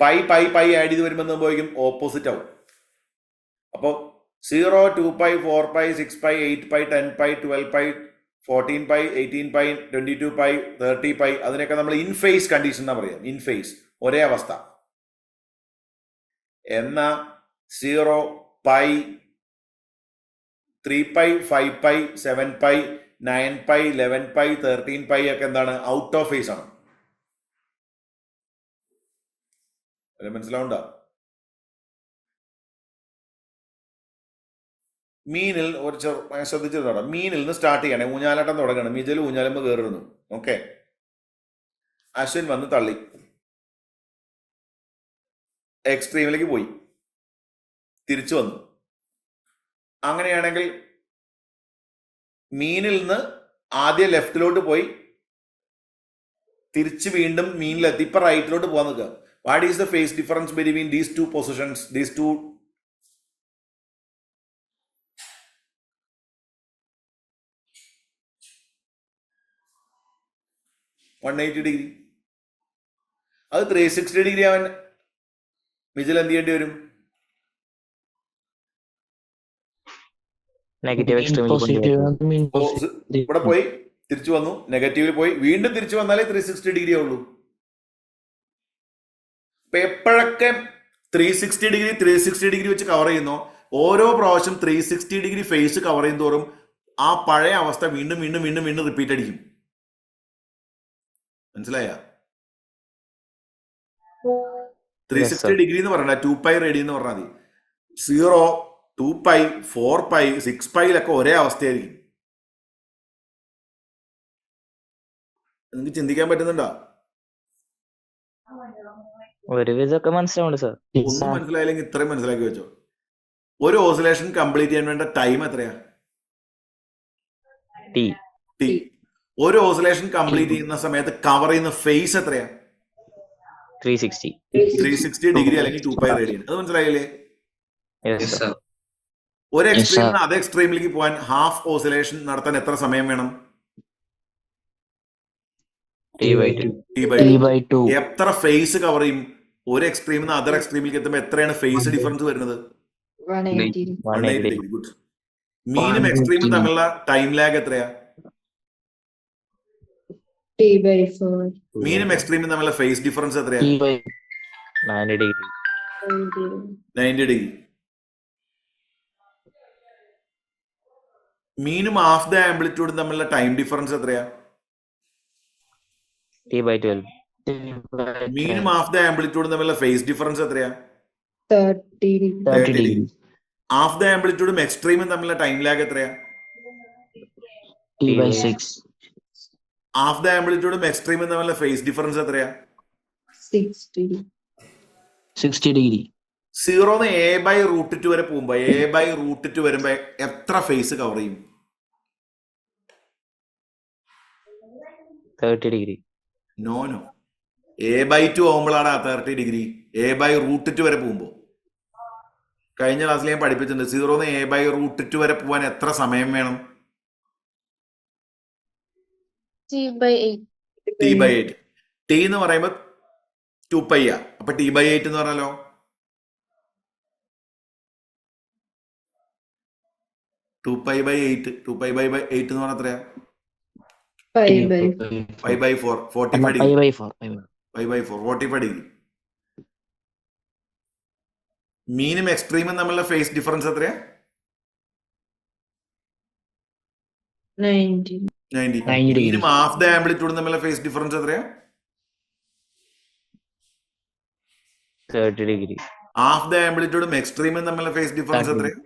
Pi add ചെയ്ത് വരുമ്പോൾ സംഭവിക്കും ഓപ്പോസിറ്റ് ആവും. അപ്പോൾ 0, 2π, 4π, 6π, 8π, 10π, 12π, 14π, 18π, 22π, 30π അതിനൊക്കെ നമ്മൾ ഇൻ ഫേസ് കണ്ടീഷൻ എന്നാ പറയാം. ഇൻ ഫേസ് ഒരേ അവസ്ഥ. എന്നാ 0, π, 3π, 5π, 7π, 9π, 11π, 13π ഒക്കെ എന്താണ്? ഔട്ട് ഓഫ് ഫേസ് ആണ്. മനസ്സിലാവണ്ട. മീനിൽ ഒരു ശ്രദ്ധിച്ചിരുന്നോടാ, മീനിൽ നിന്ന് സ്റ്റാർട്ട് ചെയ്യണേ, ഊഞ്ഞാലാട്ടം തുടങ്ങണം, മിജൽ ഊഞ്ഞാലുമ്പ് കയറുന്നു. ഓക്കെ, അശ്വിൻ വന്ന് തള്ളി എക്സ്ട്രീമിലേക്ക് പോയി, തിരിച്ചു വന്നു. അങ്ങനെയാണെങ്കിൽ മീനിൽ നിന്ന് ആദ്യം ലെഫ്റ്റിലോട്ട് പോയി തിരിച്ച് വീണ്ടും മീനിലെത്തി ഇപ്പൊ റൈറ്റിലോട്ട് പോകാൻ നിൽക്കുക. What is the phase difference between these two positions, these two? $180. അത് 360 അവൻ മിജിൽ എന്ത് ചെയ്യേണ്ടി വരും? നെഗറ്റീവ് ഇവിടെ പോയി തിരിച്ചു വന്നു, നെഗറ്റീവിൽ പോയി വീണ്ടും തിരിച്ചു വന്നാലേ 360 ഉള്ളൂ. ഇപ്പൊ എപ്പോഴൊക്കെ 360 വെച്ച് കവർ ചെയ്യുന്നോ, ഓരോ പ്രാവശ്യം 360 ഫേസ് കവർ ചെയ്യും തോറും ആ പഴയ അവസ്ഥ വീണ്ടും വീണ്ടും വീണ്ടും വീണ്ടും റിപ്പീറ്റ് അടിക്കും. മനസ്സിലായ? 360 എന്ന് പറഞ്ഞ 2π റേഡിയൻ എന്ന് പറഞ്ഞാൽ മതി. 0, 2π, 4π, 6πയിലൊക്കെ ഒരേ അവസ്ഥയായിരിക്കും. നിങ്ങൾക്ക് ചിന്തിക്കാൻ പറ്റുന്നുണ്ടോ? ഒരു വിധമൊക്കെ മനസ്സിലാവുന്നുണ്ട് സാർ. ഒന്നും മനസ്സിലായില്ലെങ്കിൽ ഇത്രയും മനസ്സിലാക്കി വെച്ചോ. ഒരു ഓസിലേഷൻ കംപ്ലീറ്റ് ചെയ്യാൻ വേണ്ട ടൈം എത്രയാ? ടി. ഒരു ഓസിലേഷൻ കംപ്ലീറ്റ് ചെയ്യുന്ന സമയത്ത് കവർ ചെയ്യുന്ന ഫേസ് എത്രയാ? 360. 360 അല്ലെങ്കിൽ 2π റേഡിയൻ. അത് മനസ്സിലായില്ലേ? Yes, Yes, sir. sir. ഒരു എക്സ്ട്രീമിൽ നിന്ന് അതേ എക്സ്ട്രീമിലേക്ക് പോകാൻ ഹാഫ് ഓസിലേഷൻ നടത്താൻ എത്ര സമയം വേണം? T/2. T/2. എത്ര ഫേസ് കവർ ചെയ്യും? ഒരു എക്സ്ട്രീമിൽ നിന്ന് അതർ എക്സ്ട്രീമിലേക്ക് എത്തുമ്പോൾ എത്രയാണ് ഫേസ് ഡിഫറൻസ് വരുന്നത്? 180. 180. ഗുഡ്. മീനും എക്സ്ട്രീമും തമ്മിലുള്ള ടൈം ലാഗ് എത്രയാ? T/4. മീനും എക്സ്ട്രീമും തമ്മിലുള്ള ഫേസ് ഡിഫറൻസ് എത്രയാ? T/90. 90 മീനും ഹാഫ് ദ ആംപ്ലിറ്റ്യൂഡും തമ്മിലുള്ള ടൈം ഡിഫറൻസ് എത്രയാ? T/12. മീനും ഹാഫ് ദ ആംപ്ലിറ്റ്യൂഡും തമ്മിലുള്ള ഫേസ് ഡിഫറൻസ് എത്രയാ? 30. 30 ഹാഫ് ദ ആംപ്ലിറ്റ്യൂഡും എക്സ്ട്രീമും തമ്മിലുള്ള ടൈം ലാഗ് എത്രയാ? T/6 ഹാഫ് ദ ആംപ്ലിറ്റ്യൂഡും എക്സ്ട്രീമും തമ്മിലുള്ള ഫേസ് ഡിഫറൻസ് എത്രയാ? 60. 60 0 A/√2 വരെ പോകുമ്പോ A/√2 വരുമ്പോ എത്ര ഫേസ് കവർ ചെയ്യും? 30°. No A/2 ആവുമ്പോഴാണ് 30°. A/√2 വരെ പോകുമ്പോ. കഴിഞ്ഞ ക്ലാസ്സിൽ ഞാൻ പഠിപ്പിച്ചിട്ടുണ്ട്. 0 A/√2 വരെ പോവാൻ എത്ര സമയം വേണം? T/8. T/8. T എന്ന് പറയുമ്പോ 2π ആ. അപ്പൊ T/8 എന്ന് പറഞ്ഞാലോ? (2π/8) 2π/8 എന്ന് പറഞ്ഞാൽ എത്രയാ? 5/4. 5/4. 45 45 മീനും എക്സ്ട്രീമും തമ്മിലുള്ള ഫേസ് ഡിഫറൻസ് എത്രയാ? 90. 90. മീനും ഹാഫ് ദ ആംപ്ലിറ്റ്യൂഡും തമ്മിലുള്ള ഫേസ് ഡിഫറൻസ് എത്രയാ? 30°. ഹാഫ് ദ ആംപ്ലിറ്റ്യൂഡും എക്സ്ട്രീമും തമ്മിലുള്ള ഫേസ് ഡിഫറൻസ് എത്രയാ?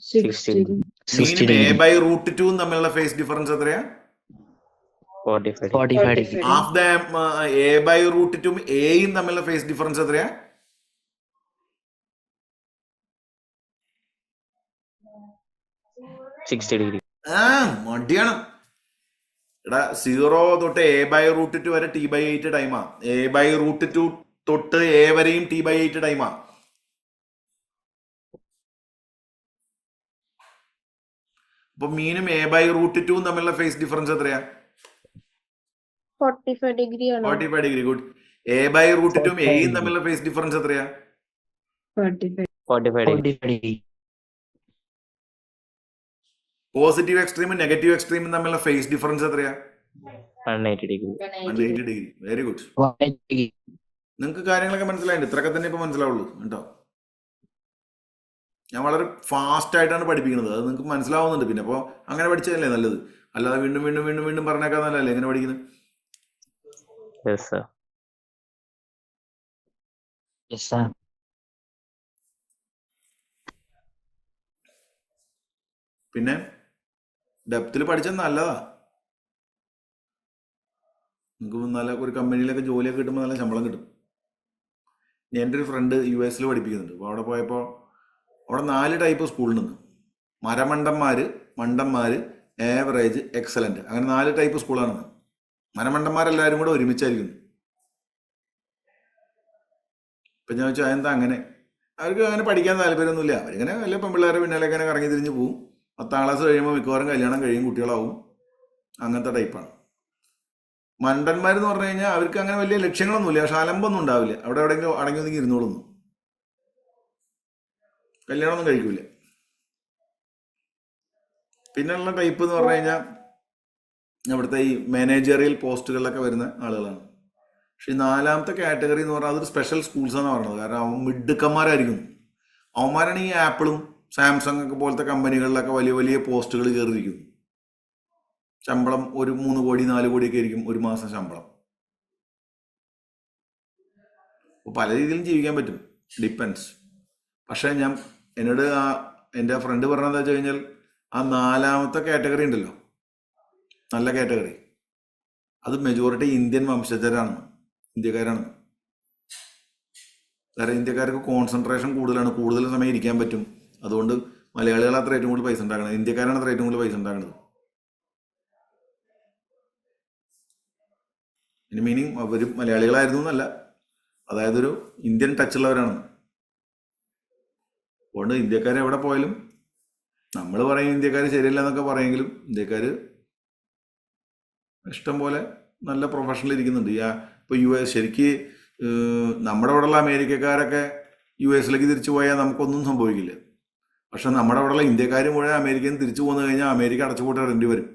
60. മീനും A/√2 തമ്മിലുള്ള ഫേസ് ഡിഫറൻസ് എത്രയാ? 45. ഹാഫ് ദ A/√2 എയും തമ്മിലുള്ള ഫേസ് ഡിഫറൻസ് എത്രയാ? 60°. മടിയാണ്. എടാ 0 തൊട്ട് A/√2 വരെ T/8 ടൈമാ. A/√2 തൊട്ട് A വരെയും T/8 ടൈമാ. അപ്പൊ മീനും A/√2 തമ്മിലുള്ള ഫേസ് ഡിഫറൻസ് എത്രയാ? 45 ആണോ? 45°. ഗുഡ്. A/√2 എയും തമ്മിലുള്ള ഫേസ് ഡിഫറൻസ് എത്രയാ? 45. 45°. പോസിറ്റീവ് എക്സ്ട്രീമും നെഗറ്റീവ് എക്സ്ട്രീമും തമ്മിലുള്ള ഫേസ് ഡിഫറൻസ് എത്രയാ? 180°. 180°. Very good. 180 നിങ്ങൾക്ക് കാര്യങ്ങളൊക്കെ മനസ്സിലായിട്ടുണ്ട്. ഇത്രയൊക്കെ തന്നെ ഇപ്പൊ മനസ്സിലാവുള്ളൂ കേട്ടോ. ഞാൻ വളരെ ഫാസ്റ്റ് ആയിട്ടാണ് പഠിപ്പിക്കുന്നത്. അത് നിങ്ങൾക്ക് മനസ്സിലാവുന്നുണ്ട്. പിന്നെ അപ്പോൾ അങ്ങനെ പഠിച്ചതല്ലേ നല്ലത്. അല്ലാതെ വീണ്ടും വീണ്ടും വീണ്ടും വീണ്ടും പറഞ്ഞേക്കാൻ നല്ലതല്ലേ എങ്ങനെ പഠിക്കുന്നത്? Yes, sir. Yes, sir. പിന്നെ ഡെപ്തിൽ പഠിച്ചാൽ നല്ലതാ. നിങ്ങൾക്ക് നല്ല ഒരു കമ്പനിയിലൊക്കെ ജോലിയൊക്കെ കിട്ടുമ്പോൾ നല്ല ശമ്പളം കിട്ടും. എൻ്റെ ഒരു ഫ്രണ്ട് US പഠിപ്പിക്കുന്നുണ്ട്. അപ്പോൾ അവിടെ പോയപ്പോൾ അവിടെ 4 ടൈപ്പ് സ്കൂളുണ്ട്. മരമണ്ടന്മാർ, മണ്ടന്മാർ, ആവറേജ്, എക്സലൻറ്റ്, അങ്ങനെ 4 ടൈപ്പ് സ്കൂളാണ്. മരമണ്ടന്മാരെല്ലാവരും കൂടെ ഒരുമിച്ചായിരിക്കുന്നു. ഇപ്പം ഞാൻ വെച്ചാൽ അതെന്താ അങ്ങനെ? അവർക്ക് അങ്ങനെ പഠിക്കാൻ താല്പര്യമൊന്നുമില്ല. അവരിങ്ങനെ വല്ല പെൺപിള്ളേരെ പിന്നാലെ ഇങ്ങനെ കറങ്ങി തിരിഞ്ഞ് പോവും. 10ാം ക്ലാസ് കഴിയുമ്പോൾ മിക്കവാറും കല്യാണം കഴിയും, കുട്ടികളാവും. അങ്ങനത്തെ ടൈപ്പാണ്. മണ്ടന്മാരെന്ന് പറഞ്ഞു കഴിഞ്ഞാൽ അവർക്ക് അങ്ങനെ വലിയ ലക്ഷ്യങ്ങളൊന്നുമില്ല, പക്ഷെ അലമ്പൊന്നും ഉണ്ടാവില്ല. അവിടെ എവിടെയെങ്കിലും അടങ്ങി ഒതുങ്ങി ഇരുന്നോളുന്നു, കല്യാണമൊന്നും കഴിക്കൂല. പിന്നെയുള്ള ടൈപ്പ് എന്ന് പറഞ്ഞു കഴിഞ്ഞാൽ അവിടുത്തെ ഈ മാനേജറിയൽ പോസ്റ്റുകളിലൊക്കെ വരുന്ന ആളുകളാണ്. പക്ഷെ ഈ 4ാമത്തെ കാറ്റഗറി എന്ന് പറഞ്ഞാൽ അതൊരു സ്പെഷ്യൽ സ്കൂൾസാണ് പറയുന്നത്. കാരണം അവൻ മിടുക്കന്മാരായിരിക്കും. അവന്മാരാണ് ഈ ആപ്പിളും സാംസങ് ഒക്കെ പോലത്തെ കമ്പനികളിലൊക്കെ വലിയ വലിയ പോസ്റ്റുകൾ കയറിയിരിക്കുന്നു. ശമ്പളം ഒരു 3 കോടി 4 കോടിയൊക്കെ ആയിരിക്കും ഒരു മാസം ശമ്പളം. അപ്പോൾ പല രീതിയിലും ജീവിക്കാൻ പറ്റും, ഡിപ്പെൻസ്. പക്ഷേ എന്നോട് എൻ്റെ ഫ്രണ്ട് പറഞ്ഞതെന്ന് വെച്ച് കഴിഞ്ഞാൽ ആ 4ാമത്തെ കാറ്റഗറി ഉണ്ടല്ലോ, നല്ല കാറ്റഗറി, അത് മെജോറിറ്റി ഇന്ത്യൻ വംശജരാണ്, ഇന്ത്യക്കാരാണ്. കാരണം ഇന്ത്യക്കാർക്ക് കോൺസെൻട്രേഷൻ കൂടുതലാണ്, കൂടുതൽ സമയം ഇരിക്കാൻ പറ്റും. അതുകൊണ്ട് മലയാളികൾ അത്ര ഏറ്റവും കൂടുതൽ പൈസ ഉണ്ടാക്കുന്നത്, ഇന്ത്യക്കാരാണ് അത്ര ഏറ്റവും കൂടുതൽ പൈസ ഉണ്ടാക്കുന്നത്. ഇതിന് മീനിങ് അവർ മലയാളികളായിരുന്നു എന്നല്ല, അതായത് ഒരു ഇന്ത്യൻ ടച്ചുള്ളവരാണ്. അതുകൊണ്ട് ഇന്ത്യക്കാർ എവിടെ പോയാലും നമ്മൾ പറയും ഇന്ത്യക്കാർ ശരിയല്ല എന്നൊക്കെ പറയുമെങ്കിലും ഇന്ത്യക്കാർ ഇഷ്ടം പോലെ നല്ല പ്രൊഫഷണൽ ഇരിക്കുന്നുണ്ട്. ഇപ്പോൾ US ശരിക്ക് നമ്മുടെ ഇവിടെയുള്ള അമേരിക്കക്കാരൊക്കെ US തിരിച്ചു പോയാൽ നമുക്കൊന്നും സംഭവിക്കില്ല. പക്ഷെ നമ്മുടെ അവിടെയുള്ള ഇന്ത്യക്കാർ മുഴുവൻ അമേരിക്കയിൽ നിന്ന് തിരിച്ചു പോന്നു കഴിഞ്ഞാൽ അമേരിക്ക അടച്ചുപൂട്ടേണ്ടി വരും.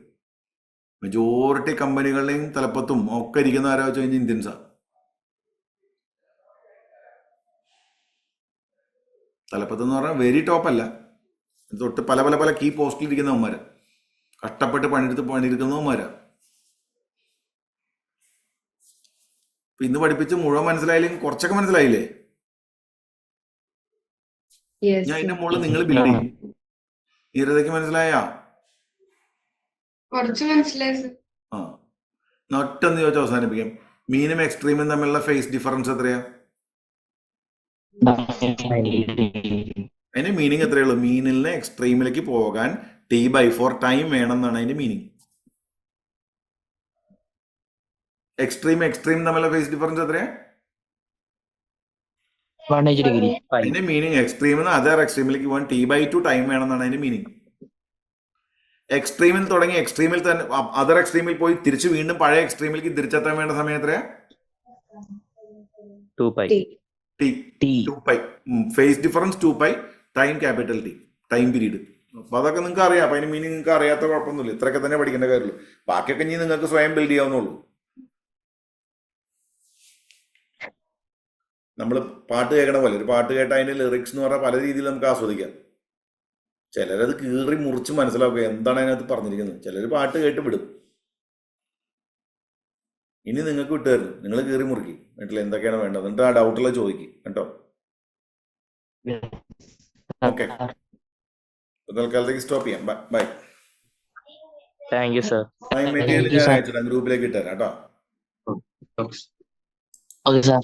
മെജോറിറ്റി കമ്പനികളുടെയും തലപ്പത്തും ഒക്കെ ഇരിക്കുന്ന ആരാ വെച്ച് കഴിഞ്ഞാൽ ഇന്ത്യൻസാണ്. തലപ്പത്തെന്ന് പറഞ്ഞാൽ വെരി ടോപ്പല്ല, തൊട്ട് പല പല പല കീ പോസ്റ്റിൽ ഇരിക്കുന്നവന്മാർ, കഷ്ടപ്പെട്ട് പണിയെടുക്കുന്നവന്മാരാണ്. ഇന്ന് പഠിപ്പിച്ച് മുഴുവൻ മനസ്സിലായില്ലെങ്കിൽ കുറച്ചൊക്കെ മനസ്സിലായില്ലേ? Yes, ഞാൻ അതിന്റെ sir. മുകളിൽ നിങ്ങൾ ബിൽഡ് ചെയ്യും. നീരതയ്ക്ക് മനസ്സിലായാ? കുറച്ച് മനസ്സിലായി സർ. ആ, ഒറ്റൊന്ന് ചോദിച്ചാൽ അവസാനിപ്പിക്കാം. മീനും എക്സ്ട്രീമും തമ്മിലുള്ള ഫേസ് ഡിഫറൻസ് എത്രയാ? 90 degree. അതിന്റെ മീനിങ് എത്രയേ ഉള്ളൂ? മീനിൽ എക്സ്ട്രീമിലേക്ക് പോകാൻ T/4 ടൈം വേണം എന്നാണ് അതിന്റെ മീനിങ്. എക്സ്ട്രീം തമ്മിലുള്ള ഫേസ് ഡിഫറൻസ് എത്രയാ? 180 degree. അതിന്റെ മീനിങ് എക്സ്ട്രീമിൽ നിന്ന് അതർ എക്സ്ട്രീമിലേക്ക് പോകാൻ T/2 ടൈം വേണം എന്നാണ് അതിന്റെ മീനിങ്. എക്സ്ട്രീമിൽ തുടങ്ങി എക്സ്ട്രീമിൽ തന്നെ അതർ എക്സ്ട്രീമിൽ പോയി തിരിച്ച് വീണ്ടും പഴയ എക്സ്ട്രീമിലേക്ക് തിരിച്ചെത്താൻ വേണ്ട സമയം എത്രയാ? 2π. T2π. Phase difference 2π, time capital T, time period. അപ്പൊ അതൊക്കെ നിങ്ങൾക്ക് അറിയാം. അപ്പൊ അതിന് മീനിങ് നിങ്ങൾക്ക് അറിയാത്ത കുഴപ്പമൊന്നുമില്ല. ഇത്രയൊക്കെ തന്നെ പഠിക്കേണ്ട കാര്യമുള്ളൂ. ബാക്കിയൊക്കെ ഇനി നിങ്ങൾക്ക് സ്വയം ബിൽഡ് ചെയ്യാവുന്നുള്ളൂ. നമ്മൾ പാട്ട് കേൾക്കണ പോലെ ഒരു പാട്ട് കേട്ട അതിന്റെ ലിറിക്സ് എന്ന് പറഞ്ഞാൽ പല രീതിയിൽ നമുക്ക് ആസ്വദിക്കാം. ചിലരത് കീറി മുറിച്ച് മനസ്സിലാക്കുക എന്താണ് അതിനകത്ത് പറഞ്ഞിരിക്കുന്നത്. ചിലർ പാട്ട് കേട്ട് വിടും. ഇനി നിങ്ങൾക്ക് വിട്ടുതരുന്നു, നിങ്ങൾ കീറി മുറുക്കി വീട്ടിൽ എന്തൊക്കെയാണ് വേണ്ടത്, എന്നിട്ട് ആ ഡൗട്ടുള്ള ചോദിക്കും കേട്ടോ. ഓക്കെ, തൽക്കാലത്തേക്ക് സ്റ്റോപ്പ് ചെയ്യാം. Bye. Thank you sir. Material ഞാൻ അയച്ചിടാം, ഗ്രൂപ്പിലേക്ക് ഇട്ടുതരാം കേട്ടോ. Okay, sir.